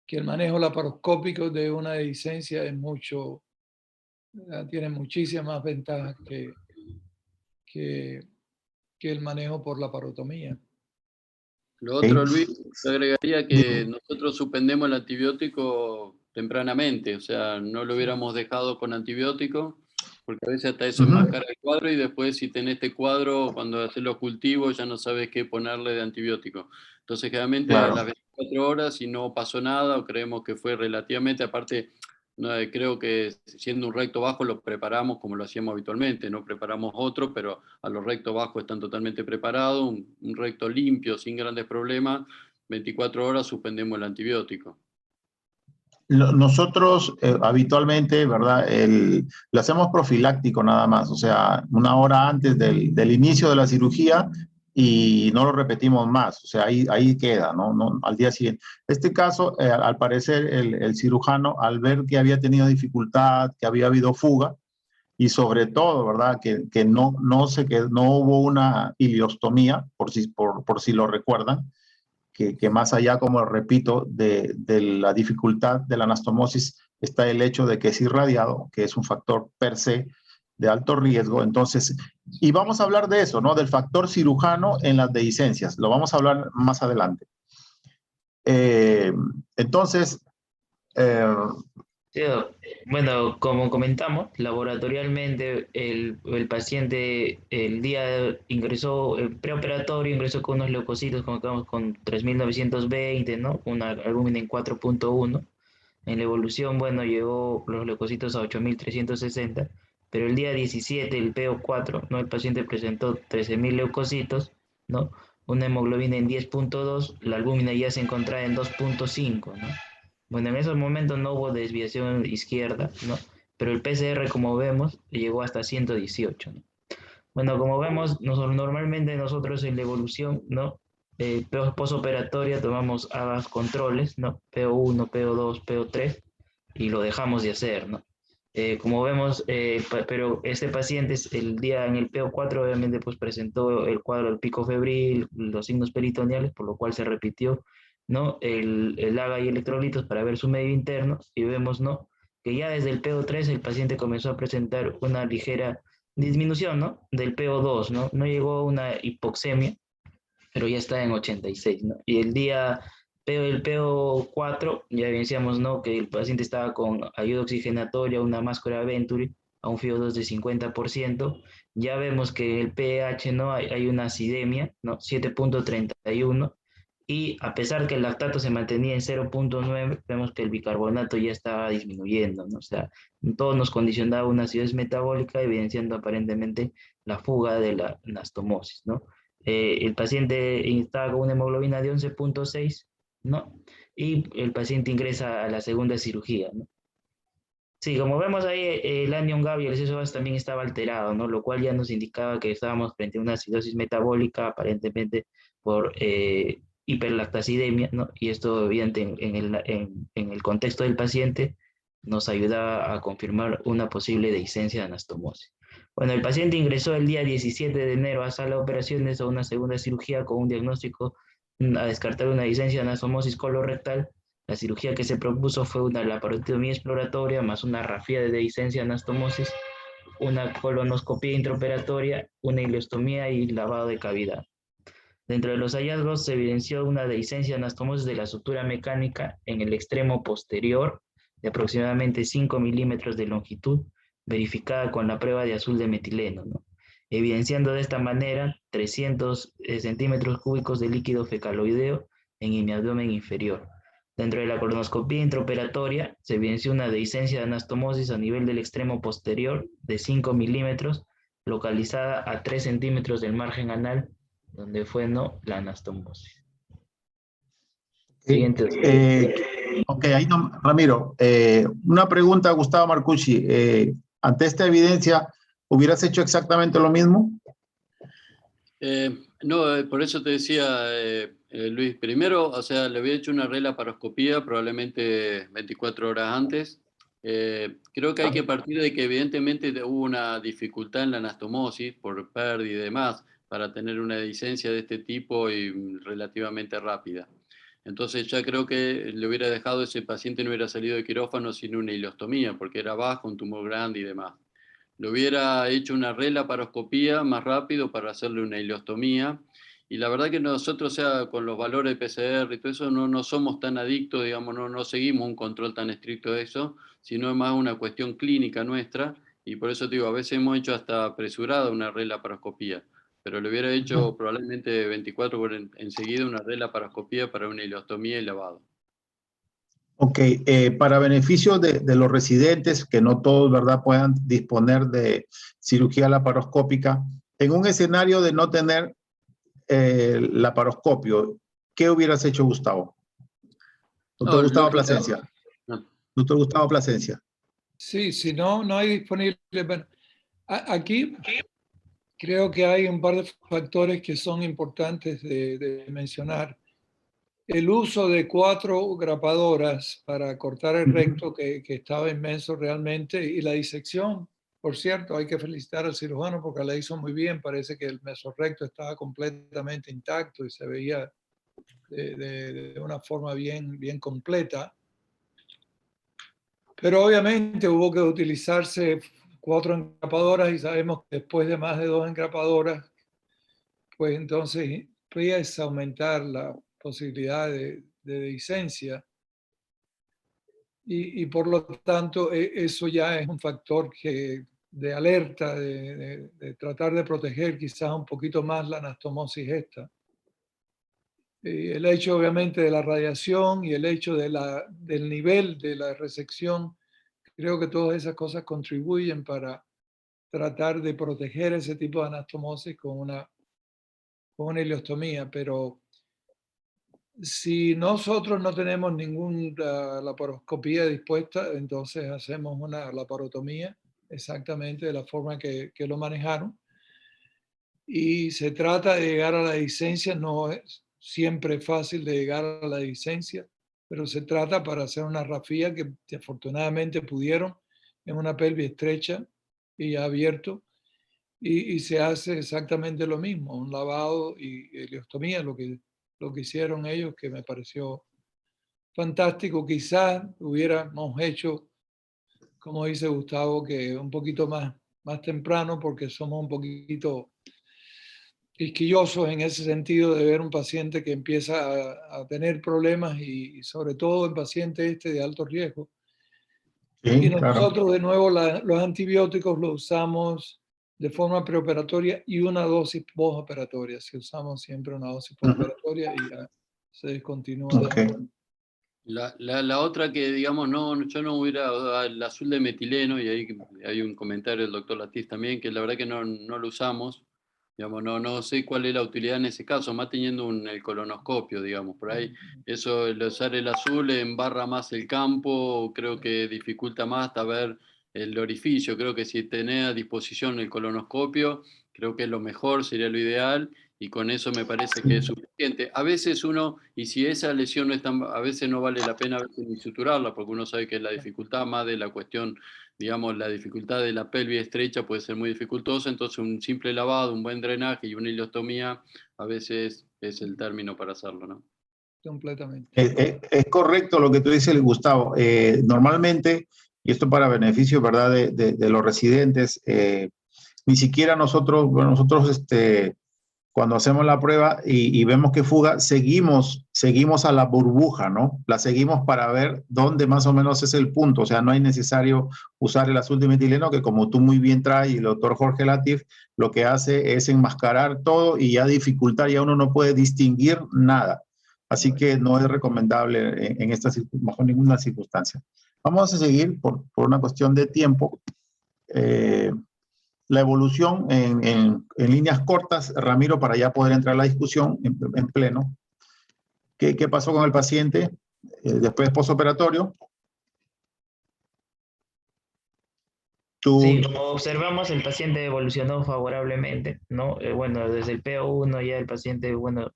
el manejo laparoscópico de una dehiscencia es tiene muchísimas más ventajas que el manejo por laparotomía. Lo otro, Luis, yo agregaría que nosotros suspendemos el antibiótico tempranamente, o sea, no lo hubiéramos dejado con antibiótico, porque a veces hasta eso enmascara el cuadro y después si tenés este cuadro, cuando haces los cultivos ya no sabes qué ponerle de antibiótico. Entonces, generalmente a las 24 horas, si no pasó nada o creemos que fue relativamente, aparte, no, creo que siendo un recto bajo lo preparamos como lo hacíamos habitualmente, no preparamos otro, pero a los rectos bajos están totalmente preparados, un recto limpio, sin grandes problemas, 24 horas suspendemos el antibiótico. Nosotros habitualmente, ¿verdad? Lo hacemos profiláctico nada más, o sea, una hora antes del inicio de la cirugía, y no lo repetimos más, o sea, ahí queda, ¿no? Al día siguiente. Este caso, al parecer, el cirujano, al ver que había tenido dificultad, que había habido fuga, y sobre todo, ¿verdad? Que no hubo una ileostomía, por si lo recuerdan, que más allá, como repito, de la dificultad de la anastomosis, está el hecho de que es irradiado, que es un factor per se de alto riesgo. Entonces, y vamos a hablar de eso, ¿no? Del factor cirujano en las dehiscencias. Lo vamos a hablar más adelante. Entonces, Sí, bueno, como comentamos, laboratorialmente el paciente el día ingresó, el preoperatorio ingresó con unos leucocitos, como quedamos con 3.920, ¿no? Una albúmina en 4.1. En la evolución, bueno, llegó los leucocitos a 8.360, pero el día 17, el PO4, ¿no? El paciente presentó 13.000 leucocitos, ¿no? Una hemoglobina en 10.2, la albúmina ya se encontraba en 2.5, ¿no? Bueno, en esos momentos no hubo desviación izquierda, ¿no? Pero el PCR, como vemos, llegó hasta 118, ¿no? Bueno, como vemos, normalmente nosotros en la evolución, ¿no? Posoperatoria tomamos ambas controles, ¿no? PO1, PO2, PO3, y lo dejamos de hacer, ¿no? Como vemos, pero este paciente el día en el PO4 obviamente pues presentó el cuadro del pico febril, los signos peritoneales, por lo cual se repitió, ¿no? El AGA y electrolitos para ver su medio interno, y vemos, ¿no? Que ya desde el PO3 el paciente comenzó a presentar una ligera disminución, ¿no? Del PO2, ¿no? No llegó a una hipoxemia, pero ya está en 86, ¿no? Y el PO4, ya decíamos, ¿no? Que el paciente estaba con ayuda oxigenatoria, una máscara Venturi, a un FiO2 de 50%. Ya vemos que el pH, ¿no? Hay una acidemia, ¿no? 7.31. Y a pesar que el lactato se mantenía en 0.9, vemos que el bicarbonato ya estaba disminuyendo, ¿no? O sea, todo nos condicionaba una acidez metabólica, evidenciando aparentemente la fuga de la anastomosis, ¿no? El paciente estaba con una hemoglobina de 11.6, ¿no? Y el paciente ingresa a la segunda cirugía, ¿no? Sí, como vemos ahí, el anion GAB y el SSOAS también estaba alterado, ¿no? Lo cual ya nos indicaba que estábamos frente a una acidosis metabólica, aparentemente por hiperlactacidemia, ¿no? Y esto, obviamente, en el contexto del paciente, nos ayudaba a confirmar una posible dehiscencia de anastomosis. Bueno, el paciente ingresó el día 17 de enero a sala de operaciones a una segunda cirugía con un diagnóstico a descartar una dehiscencia de anastomosis colorectal. La cirugía que se propuso fue una laparotomía exploratoria más una rafía de dehiscencia anastomosis, una colonoscopia intraoperatoria, una ileostomía y lavado de cavidad. Dentro de los hallazgos se evidenció una dehiscencia anastomosis de la sutura mecánica en el extremo posterior de aproximadamente 5 milímetros de longitud, verificada con la prueba de azul de metileno, ¿no? Evidenciando de esta manera 300 centímetros cúbicos de líquido fecaloideo en mi abdomen inferior. Dentro de la colonoscopia intraoperatoria se evidenció una dehiscencia de anastomosis a nivel del extremo posterior de 5 milímetros, localizada a 3 centímetros del margen anal, donde fue no la anastomosis. Siguiente. Ok, ahí no, Ramiro, una pregunta a Gustavo Marcucci. Ante esta evidencia, ¿hubieras hecho exactamente lo mismo? No, por eso te decía, Luis, primero, o sea, le había hecho una relaparoscopía probablemente 24 horas antes. Creo que hay que partir de que evidentemente hubo una dificultad en la anastomosis por pérdida y demás para tener una dehiscencia de este tipo y relativamente rápida. Entonces ya creo que le hubiera dejado ese paciente, no hubiera salido de quirófano sin una ileostomía, porque era bajo, un tumor grande y demás. Le hubiera hecho una relaparoscopía más rápido para hacerle una ileostomía. Y la verdad que nosotros, o sea, con los valores de PCR y todo eso, no somos tan adictos, digamos, no seguimos un control tan estricto de eso, sino es más una cuestión clínica nuestra. Y por eso digo, a veces hemos hecho hasta apresurada una relaparoscopía, pero le hubiera hecho probablemente 24 horas enseguida una relaparoscopía para una ileostomía y lavado. Ok, para beneficio de los residentes, que no todos, ¿verdad?, puedan disponer de cirugía laparoscópica, en un escenario de no tener laparoscopio, ¿qué hubieras hecho, Gustavo? Doctor Gustavo Plasencia. Doctor Gustavo Plasencia. Sí, si no hay disponible. Bueno, aquí Creo que hay un par de factores que son importantes de mencionar. El uso de 4 grapadoras para cortar el recto, que estaba inmenso realmente, y la disección, por cierto, hay que felicitar al cirujano porque la hizo muy bien. Parece que el mesorrecto estaba completamente intacto y se veía de una forma bien completa. Pero obviamente hubo que utilizarse 4 engrapadoras y sabemos que después de más de 2 engrapadoras, pues entonces puedes aumentar la posibilidad de dehiscencia y por lo tanto eso ya es un factor de alerta, de tratar de proteger quizás un poquito más la anastomosis esta. El hecho obviamente de la radiación y el hecho del nivel de la resección, creo que todas esas cosas contribuyen para tratar de proteger ese tipo de anastomosis con una ileostomía, pero si nosotros no tenemos ninguna laparoscopía dispuesta, entonces hacemos una laparotomía exactamente de la forma que lo manejaron. Y se trata de llegar a la dehiscencia, no es siempre fácil de llegar a la dehiscencia, pero se trata para hacer una rafía que afortunadamente pudieron en una pelvis estrecha y abierto, y se hace exactamente lo mismo, un lavado y ileostomía, lo que hicieron ellos, que me pareció fantástico. Quizás hubiéramos hecho, como dice Gustavo, que un poquito más temprano, porque somos un poquito quisquillosos en ese sentido de ver un paciente que empieza a tener problemas y sobre todo en pacientes de alto riesgo. Sí, Y claro. nosotros de nuevo los antibióticos los usamos de forma preoperatoria y una dosis postoperatoria. Si usamos siempre una dosis postoperatoria y ya se descontinúa. Okay. La otra que, digamos, yo no hubiera dado el azul de metileno, y ahí hay un comentario del doctor Latiz también, que la verdad que no lo usamos. Digamos, no sé cuál es la utilidad en ese caso, más teniendo el colonoscopio, digamos, por ahí. Eso, el usar el azul embarra más el campo, creo que dificulta más hasta ver el orificio. Creo que si tenés a disposición el colonoscopio, creo que lo mejor, sería lo ideal, y con eso me parece que es suficiente. A veces y si esa lesión no es tan, a veces no vale la pena a veces ni suturarla, porque uno sabe que la dificultad más de la cuestión, digamos, la dificultad de la pelvis estrecha puede ser muy dificultosa, entonces un simple lavado, un buen drenaje y una ileostomía a veces es el término para hacerlo, ¿no? Completamente. Es correcto lo que tú dices, Gustavo. Normalmente, y esto para beneficio, ¿verdad?, de los residentes, ni siquiera nosotros cuando hacemos la prueba y vemos que fuga, seguimos a la burbuja, ¿no? La seguimos para ver dónde más o menos es el punto. O sea, no es necesario usar el azul de metileno, que como tú muy bien traes, y el doctor Jorge Latif, lo que hace es enmascarar todo y ya dificultar, ya uno no puede distinguir nada. Así que no es recomendable bajo ninguna circunstancia. Vamos a seguir por una cuestión de tiempo. La evolución en líneas cortas, Ramiro, para ya poder entrar a la discusión en pleno. ¿Qué pasó con el paciente después postoperatorio? Sí, como observamos, el paciente evolucionó favorablemente, ¿no? Bueno, desde el PO1 ya el paciente, bueno,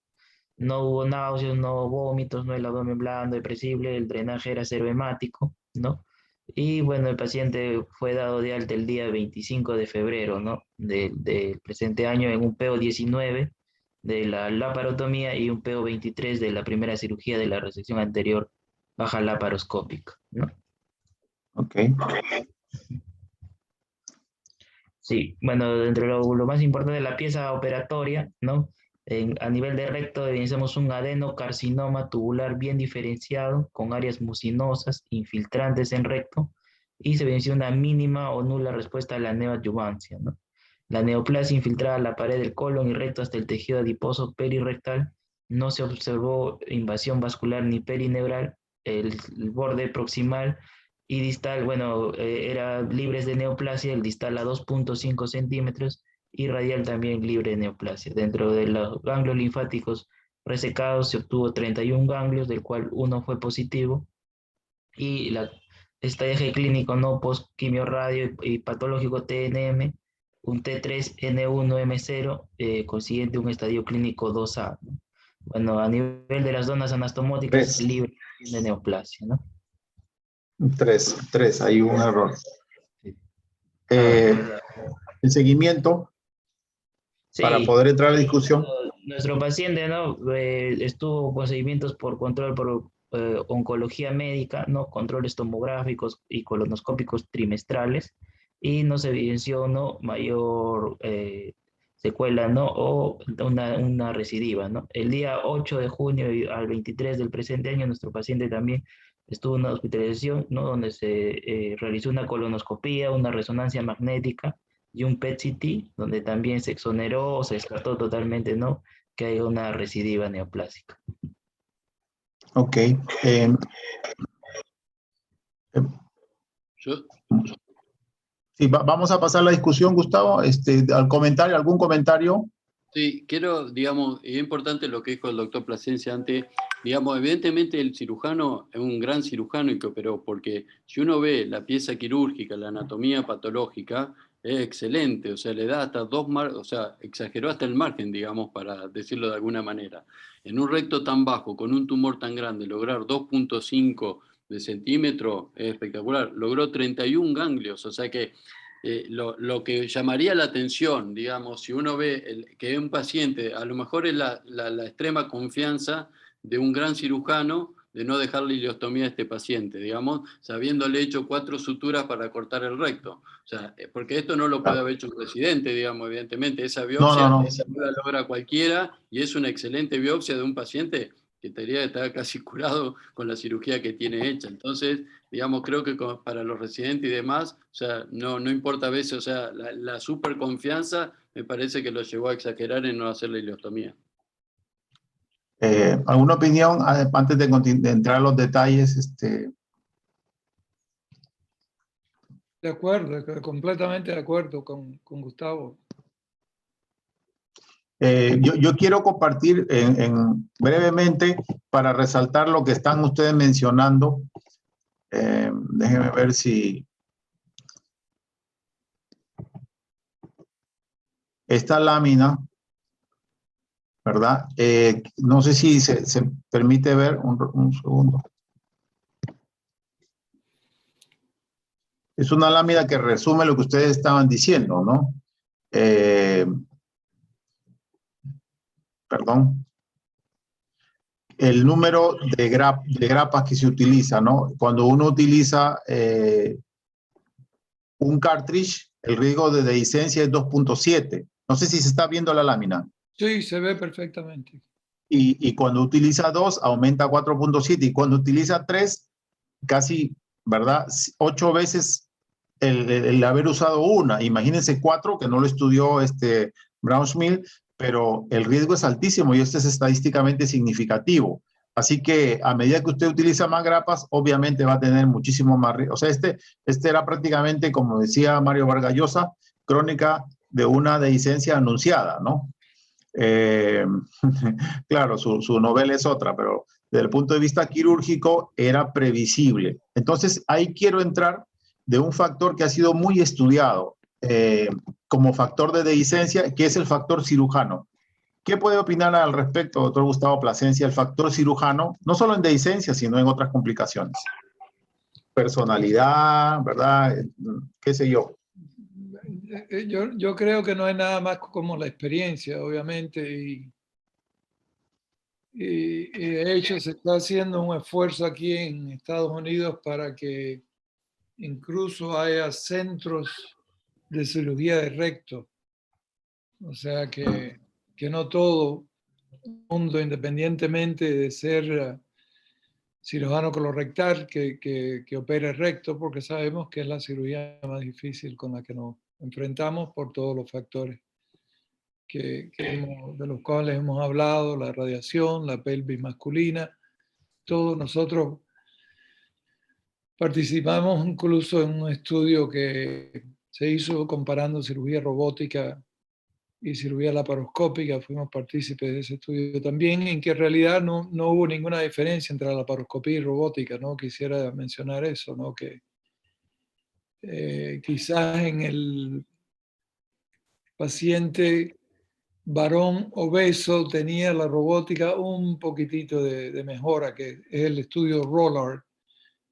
no hubo náuseas, no hubo vómitos, no el abdomen blando, depresible, el drenaje era cero hemático, ¿no? Y bueno, el paciente fue dado de alta el día 25 de febrero, ¿no? Del presente año en un PO19 de la laparotomía y un PO23 de la primera cirugía de la resección anterior baja laparoscópica, ¿no? Ok. Sí, bueno, dentro de lo más importante de la pieza operatoria, ¿no? A nivel de recto evidenciamos un adenocarcinoma tubular bien diferenciado con áreas mucinosas, infiltrantes en recto, y se evidenció una mínima o nula respuesta a la neoadyuvancia, ¿no? La neoplasia infiltrada a la pared del colon y recto hasta el tejido adiposo perirectal, no se observó invasión vascular ni perineural, el borde proximal y distal, bueno, era libres de neoplasia, el distal a 2.5 centímetros y radial también libre de neoplasia. Dentro de los ganglios linfáticos resecados se obtuvo 31 ganglios, del cual uno fue positivo, y este eje clínico no post quimio radio y patológico TNM un T3N1M0, consiguiente un estadio clínico 2A, ¿no? Bueno, a nivel de las zonas anastomóticas, 3. libre de neoplasia, ¿no? 3, hay un error. Sí. El seguimiento, para Sí, poder entrar a la discusión. nuestro paciente, ¿no? Estuvo con seguimientos por control por oncología médica, ¿no? Controles tomográficos y colonoscópicos trimestrales, y no se evidenció, ¿no? Mayor secuela, ¿no? O una recidiva, ¿no? El día 8 de junio al 23 del presente año, nuestro paciente también estuvo en una hospitalización, ¿no? Donde se realizó una colonoscopía, una resonancia magnética y un PET-CT, donde también se exoneró o se descartó totalmente, ¿no? Que haya una recidiva neoplásica. Ok. Yo, Sí, vamos a pasar la discusión, Gustavo. Al comentario, ¿algún comentario? sí, quiero, digamos, es importante lo que dijo el doctor Plasencia antes. Digamos, evidentemente el cirujano es un gran cirujano y que operó, porque si uno ve la pieza quirúrgica, la anatomía patológica, es excelente, o sea, le da hasta o sea, exageró hasta el margen, digamos, para decirlo de alguna manera. En un recto tan bajo, con un tumor tan grande, lograr 2,5 de centímetro es espectacular. Logró 31 ganglios, o sea que lo que llamaría la atención, digamos, si uno ve que un paciente, a lo mejor es la extrema confianza de un gran cirujano de no dejarle ileostomía a este paciente, digamos, habiéndole hecho 4 suturas para cortar el recto. O sea, porque esto no lo puede haber hecho un residente, digamos, evidentemente. Esa No, biopsia no. no la logra cualquiera y es una excelente biopsia de un paciente que tendría que estar casi curado con la cirugía que tiene hecha. Entonces, digamos, creo que para los residentes y demás, o sea, no importa a veces, o sea, la super confianza me parece que lo llevó a exagerar en no hacer la ileostomía. ¿Alguna opinión antes de entrar a los detalles? De acuerdo, completamente de acuerdo con Gustavo. Yo quiero compartir brevemente para resaltar lo que están ustedes mencionando. Déjenme ver si esta lámina, ¿verdad? No sé si se permite ver un segundo. Es una lámina que resume lo que ustedes estaban diciendo, ¿no? Perdón. El número de grapas que se utiliza, ¿no? Cuando uno utiliza un cartridge, el riesgo de dehiscencia es 2.7. No sé si se está viendo la lámina. Sí, se ve perfectamente. Y cuando utiliza 2, aumenta a 4.7. Y cuando utiliza 3, casi, ¿verdad? 8 veces el haber usado una. Imagínense 4, que no lo estudió Braunschmidt, pero el riesgo es altísimo y esto es estadísticamente significativo. Así que a medida que usted utiliza más grapas, obviamente va a tener muchísimo más riesgo. O sea, este era prácticamente, como decía Mario Vargas Llosa, crónica de una dehiscencia anunciada, ¿no? Claro, su novela es otra, pero desde el punto de vista quirúrgico era previsible. Entonces, ahí quiero entrar de un factor que ha sido muy estudiado como factor de dehiscencia, que es el factor cirujano. ¿Qué puede opinar al respecto, doctor Gustavo Plasencia, el factor cirujano, no solo en dehiscencia, sino en otras complicaciones? Personalidad, ¿verdad? ¿Qué sé yo? Yo creo que no hay nada más como la experiencia, obviamente, y de hecho se está haciendo un esfuerzo aquí en Estados Unidos para que incluso haya centros de cirugía de recto. O sea que no todo el mundo, independientemente de ser cirujano colorectal, que opere recto, porque sabemos que es la cirugía más difícil con la que nos enfrentamos por todos los factores de los cuales hemos hablado, la radiación, la pelvis masculina. Todos nosotros participamos incluso en un estudio que se hizo comparando cirugía robótica y cirugía laparoscópica. Fuimos partícipes de ese estudio también, en que en realidad no hubo ninguna diferencia entre la laparoscopía y robótica, ¿no? Quisiera mencionar eso, ¿no? Que quizás paciente varón obeso tenía la robótica un poquitito de mejora, que es el estudio Rollard,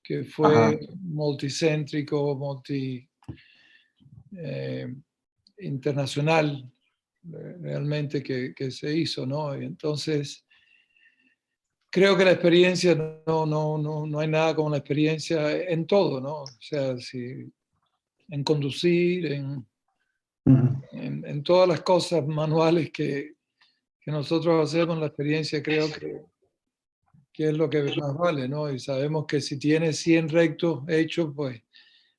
que fue multicéntrico, internacional, realmente que se hizo, ¿no? Y entonces, creo que la experiencia, no hay nada como la experiencia en todo, ¿no? O sea, en conducir, en todas las cosas manuales que nosotros hacemos, la experiencia creo que es lo que más vale, ¿no? Y sabemos que si tienes 100 rectos hechos, pues,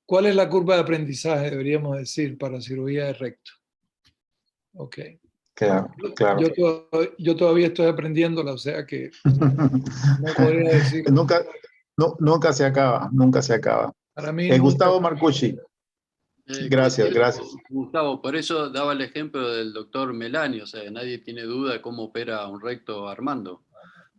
¿cuál es la curva de aprendizaje, deberíamos decir, para cirugía de recto? Ok. Claro, claro. Yo todavía estoy aprendiéndola, o sea que no podría decir. Nunca se acaba, nunca se acaba. Para mí Gustavo Marcucci. Gracias, gracias. Gustavo, por eso daba el ejemplo del doctor Melani, o sea, nadie tiene duda de cómo opera un recto Armando,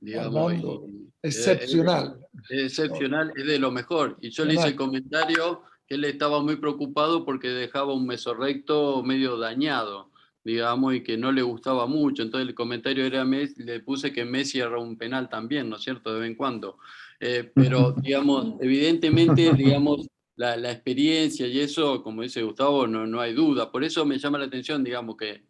digamos, Armando, y excepcional. es excepcional, es de lo mejor. Y yo le hice el comentario que él estaba muy preocupado porque dejaba un mesorrecto medio dañado, digamos, y que no le gustaba mucho. Entonces el comentario era, le puse que Messi era un penal también, ¿no es cierto?, de vez en cuando. Pero, digamos, evidentemente, digamos, la experiencia y eso, como dice Gustavo, no hay duda. Por eso me llama la atención, digamos, que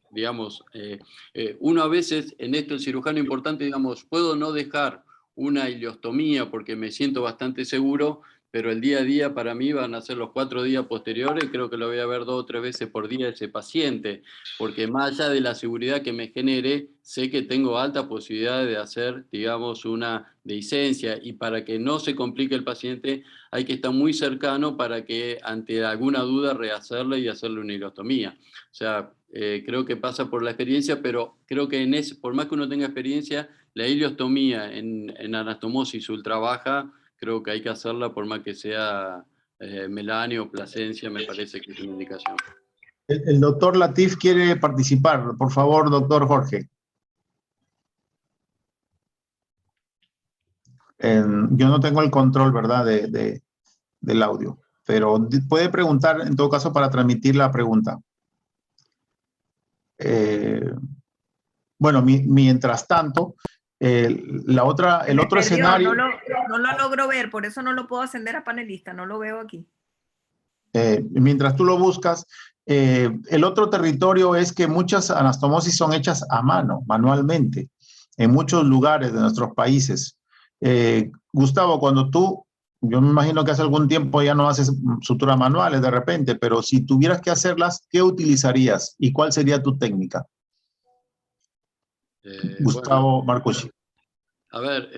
uno a veces en esto, el cirujano importante, digamos, puedo no dejar una ileostomía porque me siento bastante seguro, pero el día a día para mí van a ser los 4 días posteriores, creo que lo voy a ver 2 o 3 veces por día ese paciente, porque más allá de la seguridad que me genere, sé que tengo alta posibilidad de hacer, digamos, una dehiscencia, y para que no se complique el paciente hay que estar muy cercano para que ante alguna duda rehacerle y hacerle una ileostomía. O sea, creo que pasa por la experiencia, pero creo que por más que uno tenga experiencia, la ileostomía en anastomosis ultra baja, creo que hay que hacerla por más que sea melanio o placencia, me parece que es una indicación. El doctor Latif quiere participar. Por favor, doctor Jorge. Yo no tengo el control, ¿verdad?, del audio, pero puede preguntar en todo caso para transmitir la pregunta. Bueno, mientras tanto, el otro escenario... No lo logro ver, por eso no lo puedo ascender a panelista, no lo veo aquí. Mientras tú lo buscas, el otro territorio es que muchas anastomosis son hechas a mano, manualmente, en muchos lugares de nuestros países. Gustavo, yo me imagino que hace algún tiempo ya no haces suturas manuales de repente, pero si tuvieras que hacerlas, ¿qué utilizarías y cuál sería tu técnica? Gustavo Marcucci. A ver,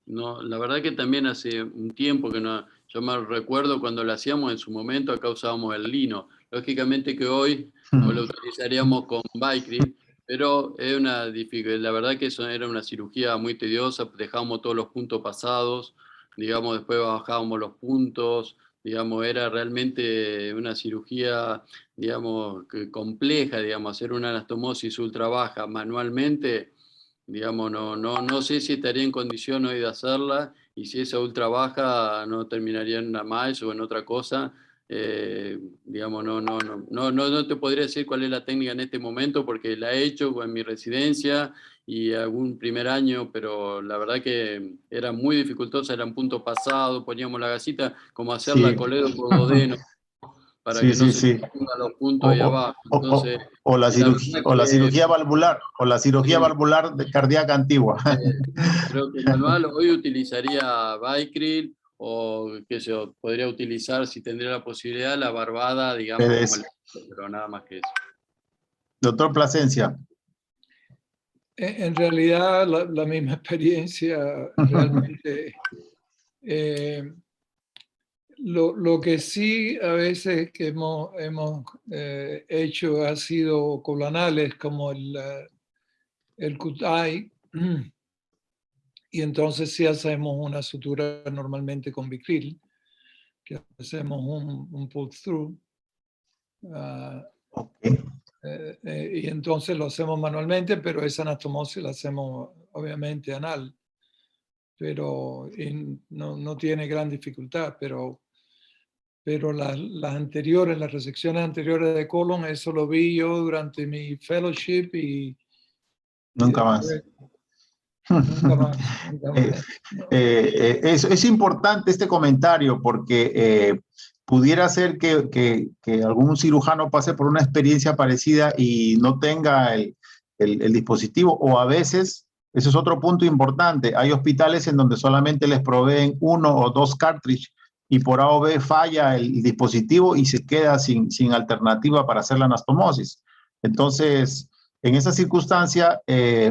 no, la verdad que también hace un tiempo que no, yo me recuerdo cuando lo hacíamos en su momento, acá usábamos el lino. Lógicamente que hoy no lo utilizaríamos con Vicryl, pero es una dificultad. La verdad que eso era una cirugía muy tediosa, dejábamos todos los puntos pasados, digamos, después bajábamos los puntos, digamos, era realmente una cirugía, digamos, compleja, digamos, hacer una anastomosis ultra baja manualmente. Digamos, no sé si estaría en condición hoy de hacerla, y si esa ultra baja no terminaría en una MAES o en otra cosa. Digamos, no te podría decir cuál es la técnica en este momento porque la he hecho en mi residencia y algún primer año, pero la verdad que era muy dificultosa, era un punto pasado, poníamos la gasita como hacerla Coledo por Dodeno para que no se pongan los puntos ahí abajo. Entonces, o la cirugía valvular, cardíaca antigua. Creo que manual hoy utilizaría Vicryl o que se podría utilizar, si tendría la posibilidad, la barbada, digamos, pero nada más que eso. Doctor Plasencia. En realidad, la misma experiencia, realmente. Lo que sí a veces que hemos hecho ha sido colanales como el Kutai, y entonces sí hacemos una sutura normalmente con Vicryl, que hacemos un pull-through. Y entonces lo hacemos manualmente, pero esa anastomosis la hacemos obviamente anal, pero no tiene gran dificultad, pero pero las anteriores, las resecciones anteriores de colon, eso lo vi yo durante mi fellowship y Nunca más. Nunca más, nunca más. Es importante este comentario porque pudiera ser que algún cirujano pase por una experiencia parecida y no tenga el dispositivo, o a veces, eso es otro punto importante, hay hospitales en donde solamente les proveen 1 o 2 cartridges y por A o B falla el dispositivo y se queda sin alternativa para hacer la anastomosis. Entonces, en esa circunstancia,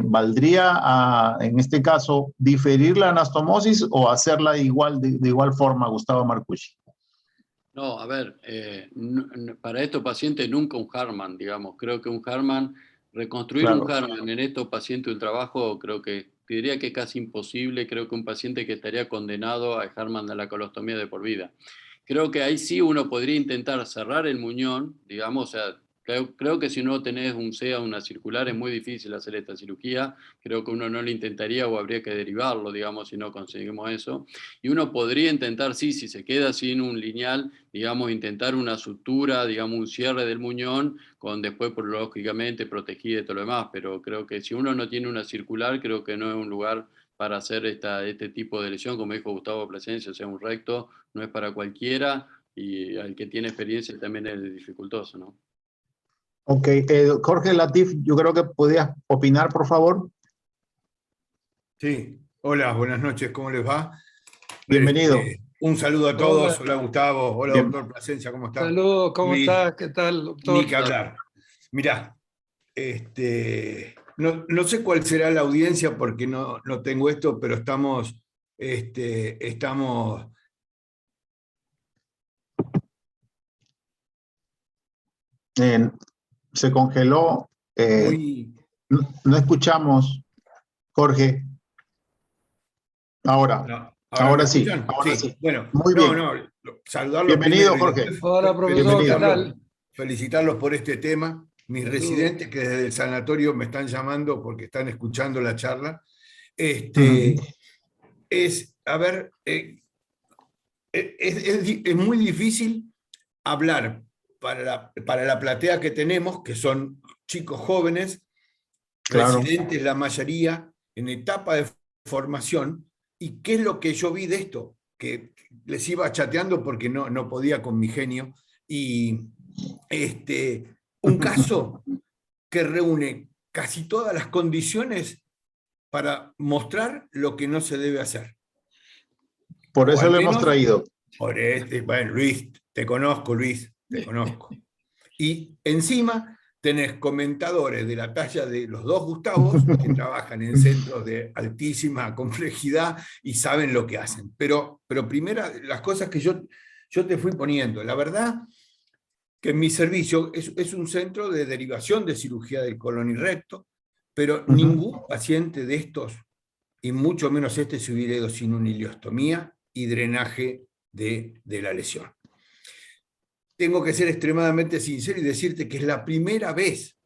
¿valdría, en este caso, diferir la anastomosis o hacerla de igual forma, Gustavo Marcucci? No, a ver, para estos pacientes nunca un Hartmann, digamos. Creo que un Hartmann, reconstruir Claro. un Hartmann en estos pacientes del trabajo, creo que, diría que es casi imposible. Creo que un paciente que estaría condenado a Hartmann de la colostomía de por vida. Creo que ahí sí uno podría intentar cerrar el muñón, digamos, o sea, creo que si no tenés un CEA, una circular, es muy difícil hacer esta cirugía. Creo que uno no lo intentaría o habría que derivarlo, digamos, si no conseguimos eso. Y uno podría intentar, sí, si se queda sin un lineal, digamos, intentar una sutura, digamos, un cierre del muñón, con después, lógicamente, protegida y todo lo demás. Pero creo que si uno no tiene una circular, creo que no es un lugar para hacer este tipo de lesión, como dijo Gustavo Plasencia, o sea, un recto no es para cualquiera y al que tiene experiencia también es dificultoso, ¿no? Ok, Jorge Latif, yo creo que podías opinar, por favor. Sí, hola, buenas noches, ¿cómo les va? Bienvenido. Un saludo a todos, hola Gustavo, hola Bien. doctor Plasencia, ¿cómo está? Saludos, ¿cómo Luis, estás? ¿Qué tal, doctor? Ni que hablar. Mirá, no sé cuál será la audiencia porque no tengo esto, pero estamos Se congeló. muy... No escuchamos, Jorge. Ahora. No, Ahora me sí. escuchan? Ahora Sí. sí. Bueno, Muy bien. saludarlos Bienvenido, primero y Jorge. después Hola, profesor, ¿qué tal? felicitarlos por este tema. Mis Saludos. residentes que desde el sanatorio me están llamando porque están escuchando la charla. Es muy difícil hablar para la platea que tenemos, que son chicos jóvenes, Claro. residentes la mayoría, en etapa de formación, y qué es lo que yo vi de esto, que les iba chateando porque no podía con mi genio, y un caso que reúne casi todas las condiciones para mostrar lo que no se debe hacer. Por eso al lo hemos menos traído. Bueno, Luis, te conozco. Y encima tenés comentadores de la talla de los dos Gustavos que trabajan en centros de altísima complejidad y saben lo que hacen. Pero primero, las cosas que yo te fui poniendo. La verdad que en mi servicio es un centro de derivación de cirugía del colon y recto, pero ningún paciente de estos, y mucho menos este, se hubiera ido sin una ileostomía y drenaje de la lesión. Tengo que ser extremadamente sincero y decirte que es la primera vez,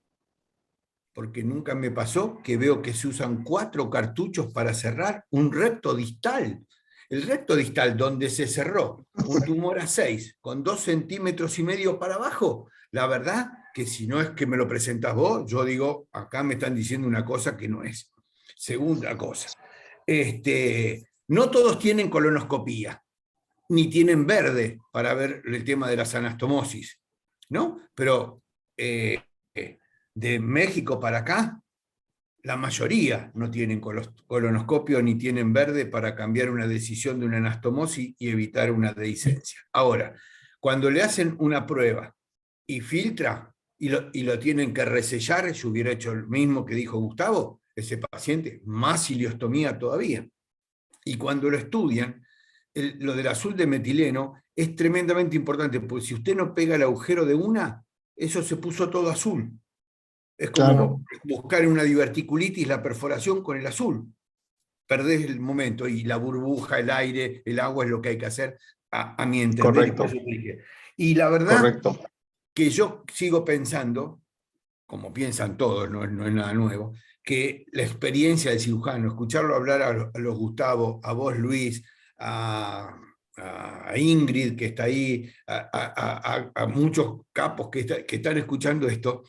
porque nunca me pasó, que veo que se usan 4 cartuchos para cerrar un recto distal. El recto distal, donde se cerró un tumor a 6 con 2,5 centímetros para abajo, la verdad que si no es que me lo presentas vos, yo digo, acá me están diciendo una cosa que no es. Segunda cosa, no todos tienen colonoscopía, ni tienen verde para ver el tema de las anastomosis, ¿no? Pero de México para acá, la mayoría no tienen colonoscopio ni tienen verde para cambiar una decisión de una anastomosis y evitar una dehiscencia. Ahora, cuando le hacen una prueba y filtra y lo tienen que resellar, yo hubiera hecho lo mismo que dijo Gustavo, ese paciente, más ileostomía todavía. Y cuando lo estudian, lo del azul de metileno es tremendamente importante, porque si usted no pega el agujero de una, eso se puso todo azul. Es como buscar en una diverticulitis la perforación con el azul. Perdés el momento y la burbuja, el aire, el agua es lo que hay que hacer, a mi entender. Correcto. Y la verdad Correcto. que yo sigo pensando, como piensan todos, no es nada nuevo, que la experiencia del cirujano, escucharlo hablar a los Gustavo, a vos Luis, a a Ingrid, que está ahí, a muchos capos que están escuchando esto,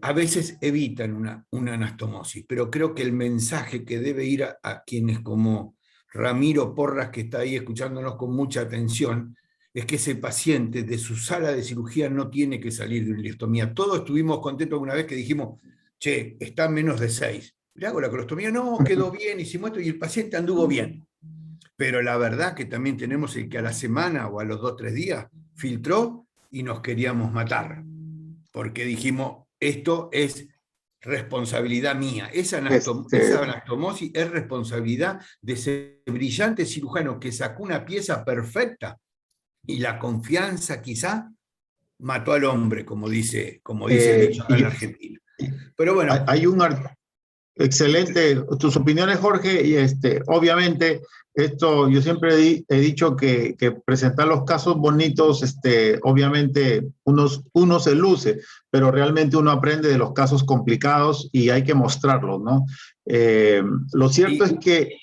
a veces evitan una anastomosis, pero creo que el mensaje que debe ir a quienes como Ramiro Porras, que está ahí escuchándonos con mucha atención, es que ese paciente de su sala de cirugía no tiene que salir de una ileostomía. Todos estuvimos contentos una vez que dijimos, che, está menos de 6. Le hago la colostomía, no, quedó bien, hicimos esto y el paciente anduvo bien. Pero la verdad que también tenemos el que a la semana o a los 2 o 3 días filtró y nos queríamos matar, porque dijimos, esto es responsabilidad mía. Esa anastomosis es responsabilidad de ese brillante cirujano que sacó una pieza perfecta y la confianza quizá mató al hombre, como dice el dicho acá en la Argentina. Pero bueno. Hay un excelente, tus opiniones, Jorge, y obviamente esto yo siempre he dicho que presentar los casos bonitos, obviamente uno se luce, pero realmente uno aprende de los casos complicados y hay que mostrarlos, ¿no? Lo cierto es que,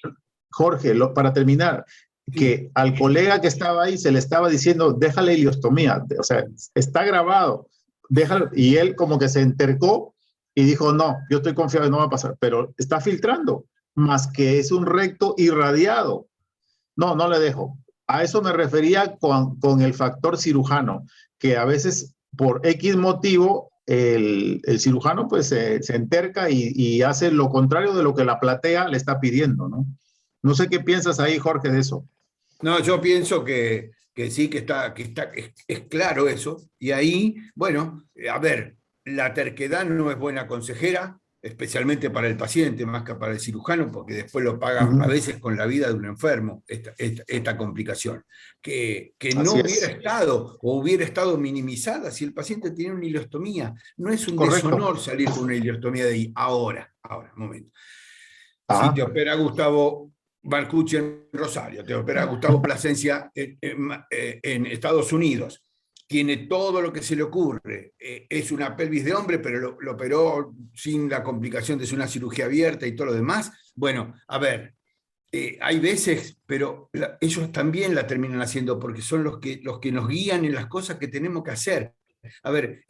Jorge, para terminar, que al colega que estaba ahí se le estaba diciendo, déjale ileostomía, o sea, está grabado, déjalo, y él como que se entercó y dijo, no, yo estoy confiado, no va a pasar, pero está filtrando, más que es un recto irradiado. No, no le dejo. A eso me refería con el factor cirujano, que a veces por X motivo el cirujano pues se enterca y hace lo contrario de lo que la platea le está pidiendo, ¿no? No sé qué piensas ahí, Jorge, de eso. No, yo pienso que sí, es claro eso. Y ahí, bueno, a ver, la terquedad no es buena consejera, especialmente para el paciente, más que para el cirujano, porque después lo paga a veces con la vida de un enfermo, esta complicación. Que no hubiera estado o hubiera estado minimizada si el paciente tiene una ileostomía. No es un deshonor salir con una ileostomía de ahí. Ahora, momento. Si te opera Gustavo Marcucci en Rosario, te opera Gustavo Plasencia en Estados Unidos, tiene todo lo que se le ocurre, es una pelvis de hombre, pero lo operó sin la complicación de ser una cirugía abierta y todo lo demás. Bueno, a ver, hay veces, pero ellos también la terminan haciendo porque son los que nos guían en las cosas que tenemos que hacer. A ver,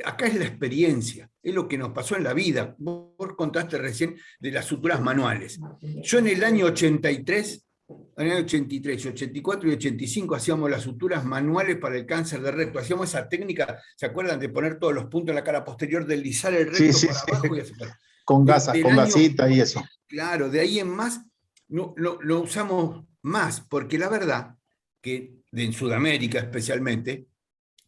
acá es la experiencia, es lo que nos pasó en la vida. Vos contaste recién de las suturas manuales. Yo en el año 83, 84 y 85 hacíamos las suturas manuales para el cáncer de recto. Hacíamos esa técnica, ¿se acuerdan? De poner todos los puntos en la cara posterior, deslizar el recto para abajo y abajo. Con gasita y eso. Claro, de ahí en más lo usamos más, porque la verdad que en Sudamérica especialmente,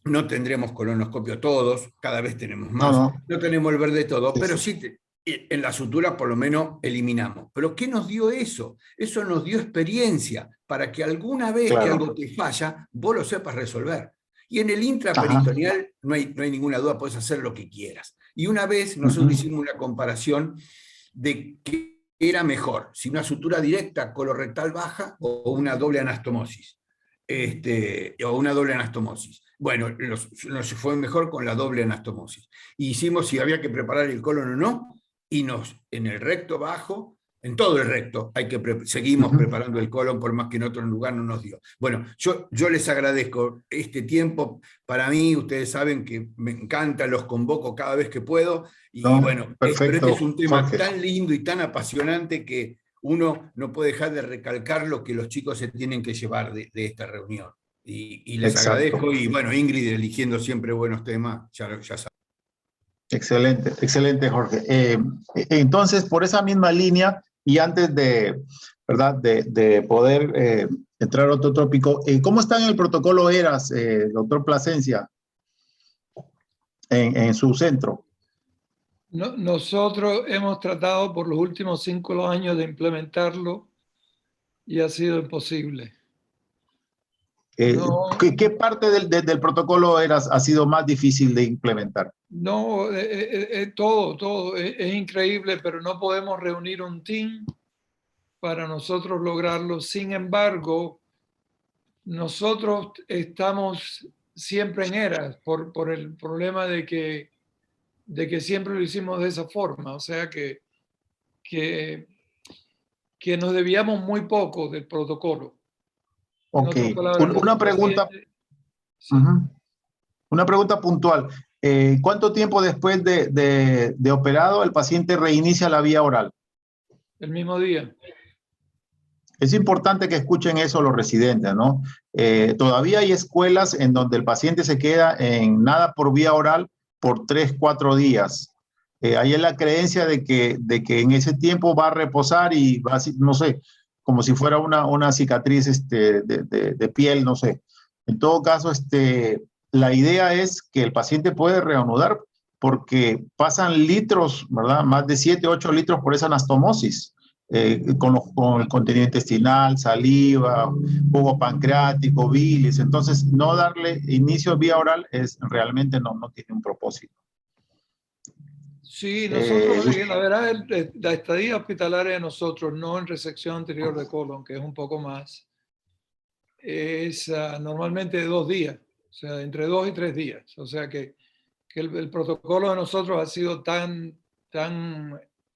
no tendremos colonoscopio todos, cada vez tenemos más, no tenemos el verde todo, pero sí en la sutura por lo menos eliminamos. ¿Pero qué nos dio eso? Eso nos dio experiencia para que alguna vez que algo te falla, vos lo sepas resolver. Y en el intraperitoneal no hay ninguna duda, puedes hacer lo que quieras. Y una vez nosotros hicimos una comparación de qué era mejor, si una sutura directa colorectal baja o una doble anastomosis. O una doble anastomosis. Bueno, nos fue mejor con la doble anastomosis. Hicimos si había que preparar el colon o no, y en el recto bajo, en todo el recto, seguimos preparando el colon, por más que en otro lugar no nos dio. Bueno, yo les agradezco este tiempo. Para mí, ustedes saben que me encanta, los convoco cada vez que puedo. Y bueno, pero este es un tema tan lindo y tan apasionante que uno no puede dejar de recalcar lo que los chicos se tienen que llevar de esta reunión. Y les agradezco, y bueno, Ingrid eligiendo siempre buenos temas, ya saben. Excelente, excelente, Jorge. Entonces, por esa misma línea, y antes de poder entrar a otro tópico, ¿cómo está en el protocolo ERAS, doctor Plasencia, en su centro? Nosotros hemos tratado por los últimos 5 años de implementarlo y ha sido imposible. ¿Qué parte del protocolo ha sido más difícil de implementar? No, todo. Es increíble, pero no podemos reunir un team para nosotros lograrlo. Sin embargo, nosotros estamos siempre en ERAS por el problema de que siempre lo hicimos de esa forma. O sea que nos debíamos muy poco del protocolo. En Ok. otras palabras, Una nuestro pregunta, paciente- sí. una pregunta puntual. ¿Cuánto tiempo después de operado el paciente reinicia la vía oral? El mismo día. Es importante que escuchen eso los residentes, ¿no? Todavía hay escuelas en donde el paciente se queda en nada por vía oral por 3, 4 días. Ahí es la creencia de que en ese tiempo va a reposar y va a, no sé, como si fuera una cicatriz de piel, no sé. En todo caso, la idea es que el paciente puede reanudar porque pasan litros, ¿verdad? Más de 7, 8 litros por esa anastomosis. Con el contenido intestinal, saliva, jugo pancreático, bilis. Entonces, no darle inicio vía oral realmente no tiene un propósito. Sí, nosotros, Gust- la verdad, la estadía hospitalaria de nosotros, no en resección anterior de colon, que es un poco más, es normalmente de 2 días, o sea, entre 2 y 3 días. O sea que el protocolo de nosotros ha sido tan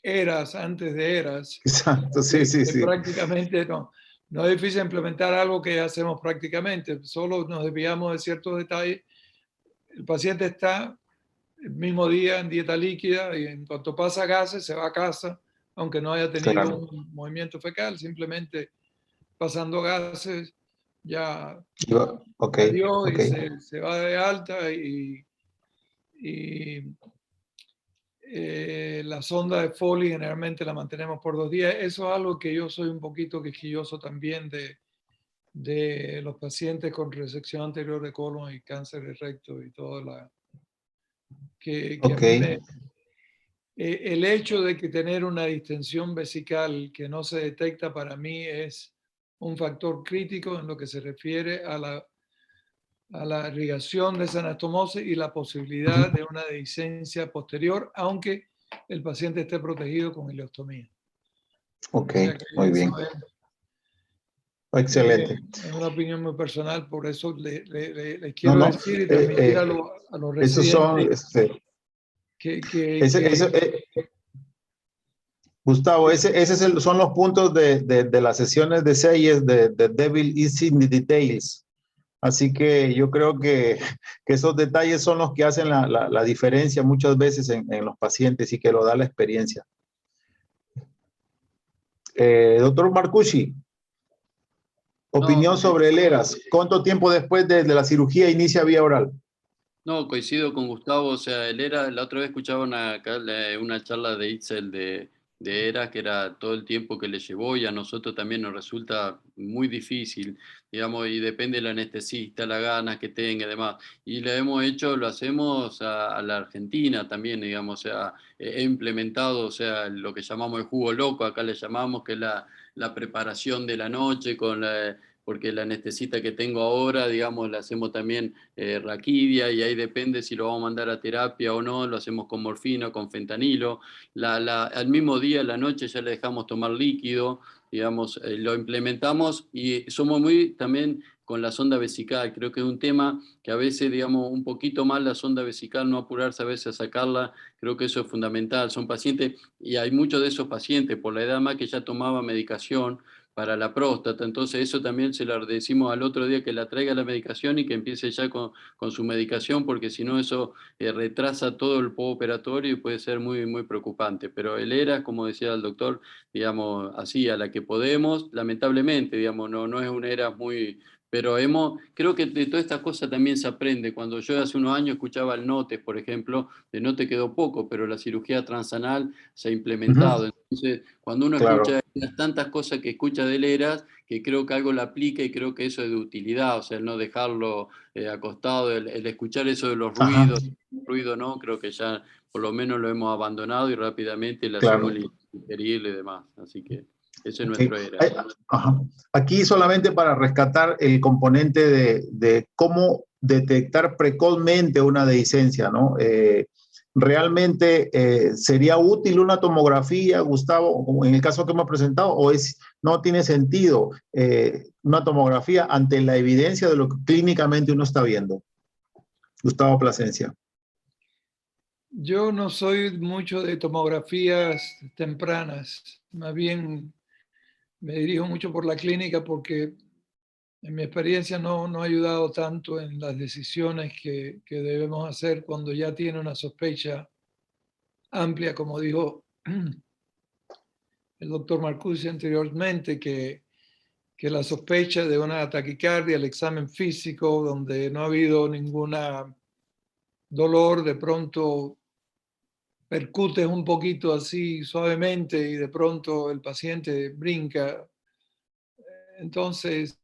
eras antes de eras, Exacto, sí, sí, que sí. prácticamente no es difícil implementar algo que ya hacemos prácticamente, solo nos desviamos de ciertos detalles. El paciente está el mismo día en dieta líquida y en cuanto pasa gases se va a casa, aunque no haya tenido Claro. un movimiento fecal, simplemente pasando gases ya Ok, salió ok. y se va de alta y la sonda de Foley generalmente la mantenemos por 2 días. Eso es algo que yo soy un poquito quisquilloso también de los pacientes con resección anterior de colon y cáncer de recto y todo que a Ok, mí el hecho de que tener una distensión vesical que no se detecta para mí es un factor crítico en lo que se refiere a la irrigación de esa anastomosis y la posibilidad de una dehiscencia posterior, aunque el paciente esté protegido con ileostomía. ok, O sea que muy eso bien. Excelente. es una opinión muy personal, por eso les No, quiero no. decir y transmitir a los Esos son, residentes que, ese, Gustavo, son los puntos de las sesiones de Seyes de Devil is in the Details. Así que yo creo que esos detalles son los que hacen la diferencia muchas veces en los pacientes y que lo da la experiencia. Doctor Marcucci, opinión No, sobre el ERAS. ¿Cuánto tiempo después de la cirugía inicia vía oral? no, coincido con Gustavo, o sea, la otra vez escuchaba una charla de Itzel de ERA, que era todo el tiempo que le llevó y a nosotros también nos resulta muy difícil, digamos, y depende del anestesista, la ganas que tenga y demás. Y lo hacemos a la Argentina también, digamos, o sea, he implementado, o sea, lo que llamamos el jugo loco, acá le llamamos, que es la preparación de la noche porque la anestesista que tengo ahora, digamos, la hacemos también raquidia y ahí depende si lo vamos a mandar a terapia o no, lo hacemos con morfina o con fentanilo. Al mismo día, en la noche, ya le dejamos tomar líquido, digamos, lo implementamos y somos muy también con la sonda vesical. Creo que es un tema que a veces, digamos, un poquito más la sonda vesical, no apurarse a veces a sacarla, creo que eso es fundamental. Son pacientes, y hay muchos de esos pacientes, por la edad más que ya tomaba medicación para la próstata, entonces eso también se lo decimos al otro día que la traiga la medicación y que empiece ya con su medicación, porque si no eso retrasa todo el postoperatorio y puede ser muy, muy preocupante. Pero el ERA, como decía el doctor, digamos, así a la que podemos, lamentablemente, digamos, no es un ERA muy... Pero creo que de todas estas cosas también se aprende. Cuando yo hace unos años escuchaba el NOTES, por ejemplo, de NOTES quedó poco, pero la cirugía transanal se ha implementado. Entonces, cuando uno Claro. escucha las tantas cosas que escucha de Leras, que creo que algo la aplica y creo que eso es de utilidad, o sea, el no dejarlo acostado, el escuchar eso de los Ajá, ruido no, creo que ya por lo menos lo hemos abandonado y rápidamente le hacemos claro. el ingerible y demás. Así que ese es Okay. nuestro era. Ajá. Aquí solamente para rescatar el componente de cómo detectar precozmente una dehiscencia, ¿no? ¿Realmente sería útil una tomografía, Gustavo, como en el caso que hemos presentado, o no tiene sentido una tomografía ante la evidencia de lo que clínicamente uno está viendo? Gustavo Plasencia. Yo no soy mucho de tomografías tempranas, más bien me dirijo mucho por la clínica porque en mi experiencia no ha ayudado tanto en las decisiones que debemos hacer cuando ya tiene una sospecha amplia, como dijo el doctor Marcucci anteriormente, que la sospecha de una taquicardia, el examen físico, donde no ha habido ninguna dolor, de pronto percutes un poquito así suavemente y de pronto el paciente brinca. Entonces,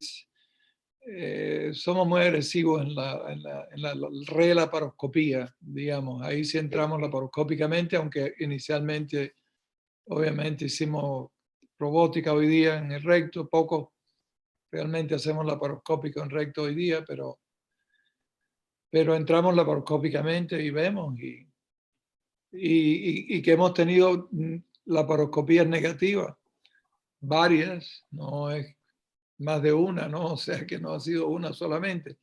somos muy agresivos en la relaparoscopía, digamos. Ahí sí entramos laparoscópicamente, aunque inicialmente, obviamente, hicimos robótica hoy día en el recto, poco realmente hacemos laparoscópico en recto hoy día, pero entramos laparoscópicamente y vemos y que hemos tenido laparoscopías negativas, varias, no es más de una, ¿no? O sea que no ha sido una solamente.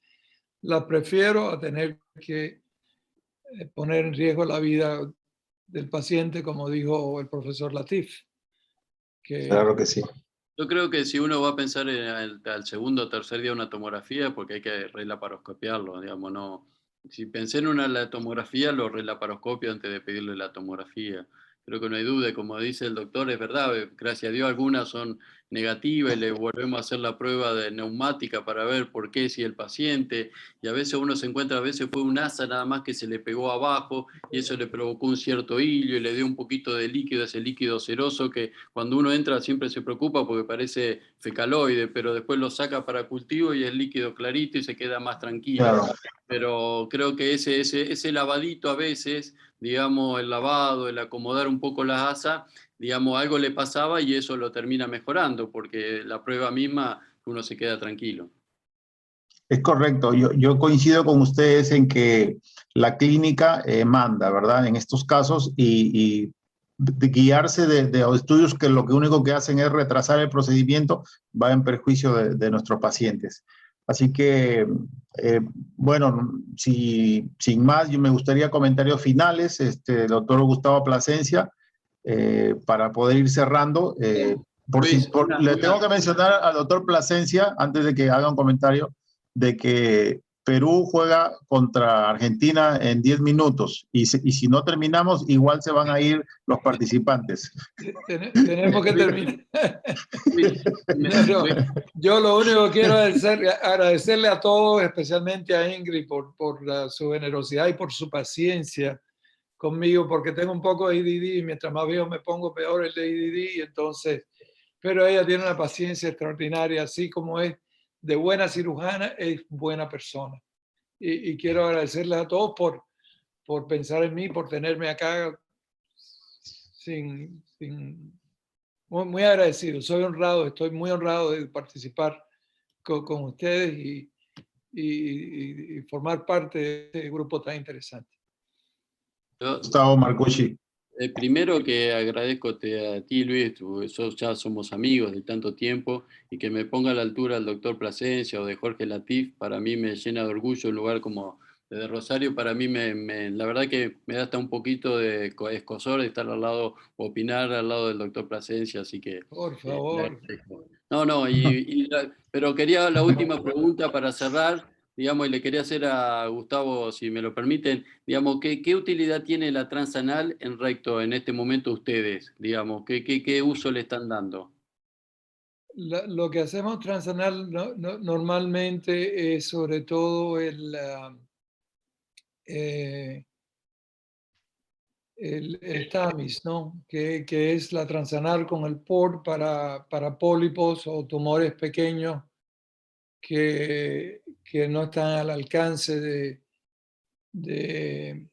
Las prefiero a tener que poner en riesgo la vida del paciente, como dijo el profesor Latif. Claro que sí. Yo creo que si uno va a pensar al segundo o tercer día una tomografía, porque hay que relaparoscopiarlo, digamos, no. Si pensé en una tomografía, lo relaparoscopio antes de pedirle la tomografía. Creo que no hay duda, como dice el doctor, es verdad, gracias a Dios algunas son negativas y le volvemos a hacer la prueba de neumática para ver por qué, si el paciente, y a veces uno se encuentra, a veces fue un asa nada más que se le pegó abajo y eso le provocó un cierto hilo y le dio un poquito de líquido, ese líquido ceroso que cuando uno entra siempre se preocupa porque parece fecaloide, pero después lo saca para cultivo y es líquido clarito y se queda más tranquilo. Claro. Pero creo que ese lavadito a veces, digamos, el lavado, el acomodar un poco las asas, digamos, algo le pasaba y eso lo termina mejorando, porque la prueba misma uno se queda tranquilo. Es correcto, yo coincido con ustedes en que la clínica manda, ¿verdad? En estos casos y de guiarse de estudios que lo que único que hacen es retrasar el procedimiento va en perjuicio de nuestros pacientes. Así que, bueno, sin más, yo me gustaría comentarios finales, doctor Gustavo Plasencia, para poder ir cerrando. Luis, Le tengo que mencionar al doctor Plasencia, antes de que haga un comentario, de que Perú juega contra Argentina en 10 minutos y si no terminamos, igual se van a ir los participantes. Tenemos que terminar. Yo lo único que quiero es agradecerle a todos, especialmente a Ingrid, por su generosidad y por su paciencia conmigo, porque tengo un poco de ADD y mientras más viejo me pongo peor el ADD, y entonces, pero ella tiene una paciencia extraordinaria, así como es de buena cirujana, es buena persona. Y quiero agradecerles a todos por pensar en mí, por tenerme acá muy agradecido. Soy honrado, estoy muy honrado de participar con ustedes y formar parte de este grupo tan interesante. Gustavo Marcucci. Primero que agradezco a ti, Luis, ya somos amigos de tanto tiempo, y que me ponga a la altura el doctor Plasencia o de Jorge Latif, para mí me llena de orgullo un lugar como de Rosario. Para mí la verdad que me da hasta un poquito de escozor de estar al lado, opinar al lado del doctor Plasencia, así que... Por favor. No, pero quería la última pregunta para cerrar, digamos, y le quería hacer a Gustavo, si me lo permiten, digamos, ¿qué utilidad tiene la transanal en recto en este momento ustedes? Digamos, ¿qué uso le están dando? Lo que hacemos transanal normalmente es sobre todo el TAMIS, ¿no? Que es la transanal con el POR para pólipos o tumores pequeños que no están al alcance de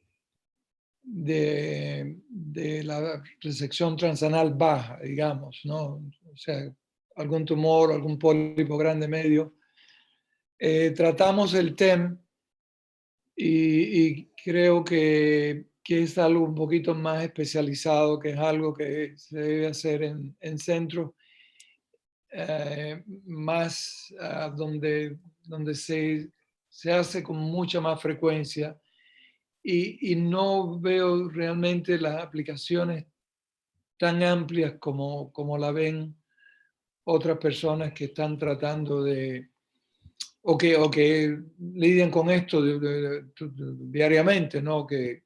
la resección transanal baja, digamos, ¿no? O sea, algún tumor, algún pólipo grande medio. Tratamos el TEM y creo que es algo un poquito más especializado, que es algo que se debe hacer en centros más donde se hace con mucha más frecuencia. Y no veo realmente las aplicaciones tan amplias como la ven otras personas que están tratando de o que lidien con esto diariamente, ¿no? Que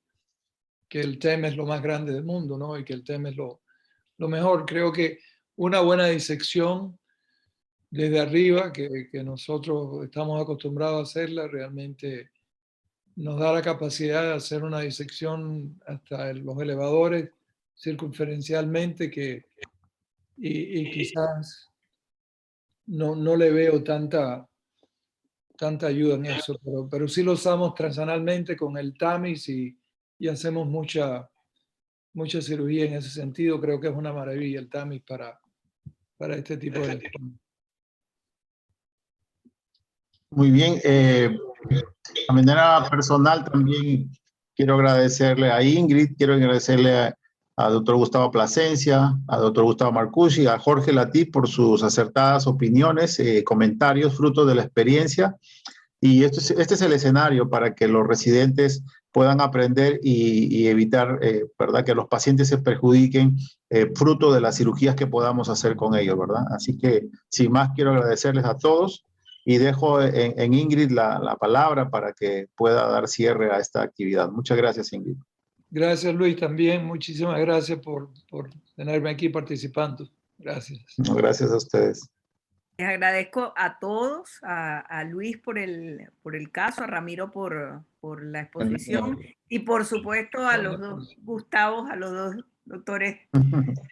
el TEM es lo más grande del mundo, ¿no? Y que el TEM es lo mejor. Creo que una buena disección desde arriba, que nosotros estamos acostumbrados a hacerla, realmente nos da la capacidad de hacer una disección hasta los elevadores circunferencialmente y quizás no le veo tanta ayuda en eso, pero sí lo usamos transanalmente con el TAMIS y hacemos mucha cirugía en ese sentido. Creo que es una maravilla el TAMIS para este tipo de lesiones. Muy bien. A manera personal también quiero agradecerle a Ingrid, quiero agradecerle a doctor Gustavo Plasencia, a doctor Gustavo Marcucci, a Jorge Latif por sus acertadas opiniones, comentarios, frutos de la experiencia. Y este es el escenario para que los residentes puedan aprender y evitar, ¿verdad?, que los pacientes se perjudiquen fruto de las cirugías que podamos hacer con ellos, ¿verdad? Así que, sin más, quiero agradecerles a todos y dejo en Ingrid la palabra para que pueda dar cierre a esta actividad. Muchas gracias, Ingrid. Gracias, Luis, también. Muchísimas gracias por tenerme aquí participando. Gracias. No, gracias a ustedes. Les agradezco a todos, a Luis por el caso, a Ramiro por la exposición y por supuesto a los dos Gustavos, a los dos doctores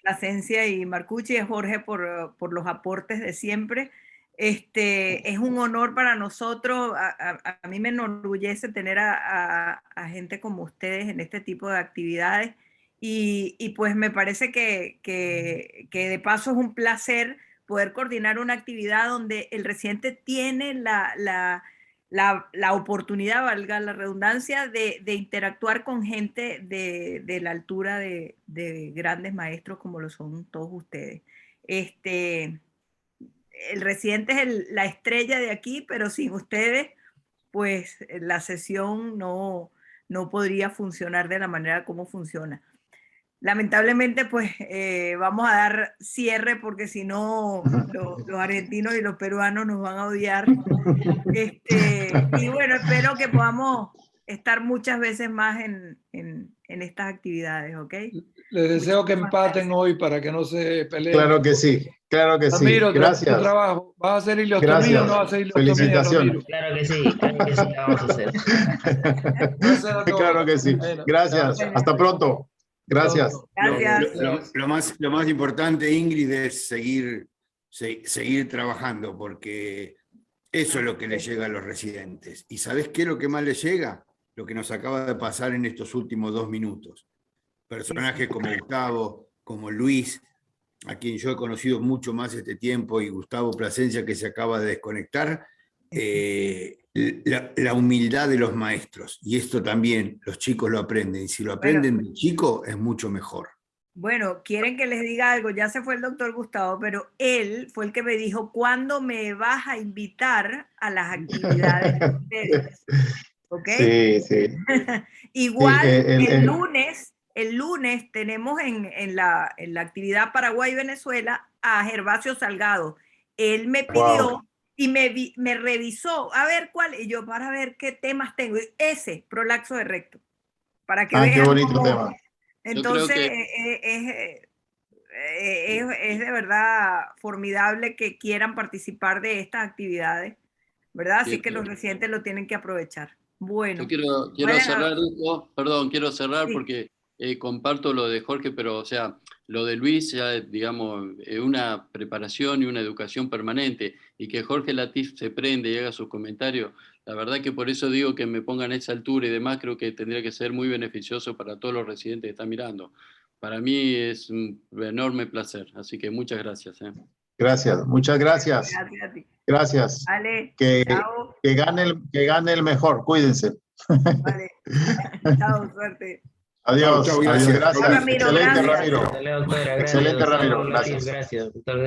Plasencia y Marcucci, y a Jorge por los aportes de siempre. Es un honor para nosotros, a mí me enorgullece tener a gente como ustedes en este tipo de actividades y pues me parece que de paso es un placer poder coordinar una actividad donde el residente tiene la oportunidad, valga la redundancia, de interactuar con gente de la altura de grandes maestros como lo son todos ustedes. El residente es la estrella de aquí, pero sin ustedes, pues la sesión no podría funcionar de la manera como funciona. Lamentablemente, pues vamos a dar cierre porque si no los argentinos y los peruanos nos van a odiar. Y bueno, espero que podamos estar muchas veces más en estas actividades, ¿ok? Les deseo que empaten hoy para que no se peleen. Claro que sí, claro que sí. Ramiro, Gracias. Tu trabajo. ¿Vas a hacer ileostomía o no vas a hacer ileostomía? Felicitaciones. Claro que sí, la vamos a hacer. Claro que sí. Gracias. Hasta pronto. Gracias. Gracias. Lo más importante, Ingrid, es seguir trabajando, porque eso es lo que le llega a los residentes. ¿Y sabés qué es lo que más les llega? Lo que nos acaba de pasar en estos últimos 2 minutos. Personajes como Gustavo, como Luis, a quien yo he conocido mucho más este tiempo, y Gustavo Plasencia, que se acaba de desconectar, la humildad de los maestros. Y esto también los chicos lo aprenden. Y si lo aprenden de chico, es mucho mejor. Bueno, quieren que les diga algo. Ya se fue el doctor Gustavo, pero él fue el que me dijo, ¿cuándo me vas a invitar a las actividades de ustedes? ¿Ok? Sí, sí. Igual sí, el lunes tenemos en la actividad Paraguay-Venezuela a Gervasio Salgado. Él me pidió y me revisó a ver cuál, y yo para ver qué temas tengo. Ese, prolaxo de recto. Para que vean qué bonito cómo, tema. entonces es de verdad formidable que quieran participar de estas actividades, ¿verdad? Así que los residentes lo tienen que aprovechar. Bueno. Yo quiero cerrar esto, perdón, quiero cerrar sí. Porque comparto lo de Jorge, pero o sea, lo de Luis ya, digamos, una preparación y una educación permanente, y que Jorge Latif se prende y haga sus comentarios, la verdad que por eso digo que me pongan a esa altura y demás, creo que tendría que ser muy beneficioso para todos los residentes que están mirando. Para mí es un enorme placer, así que muchas gracias. Gracias, muchas gracias. Gracias a ti. Gracias. Vale, que gane el mejor, cuídense. Vale. Chao, suerte. Adiós. Chao, gracias. Ramiro, Excelente, gracias. Ramiro. Dale, doctora, Excelente, gracias, Ramiro. Gracias. Gracias, doctor.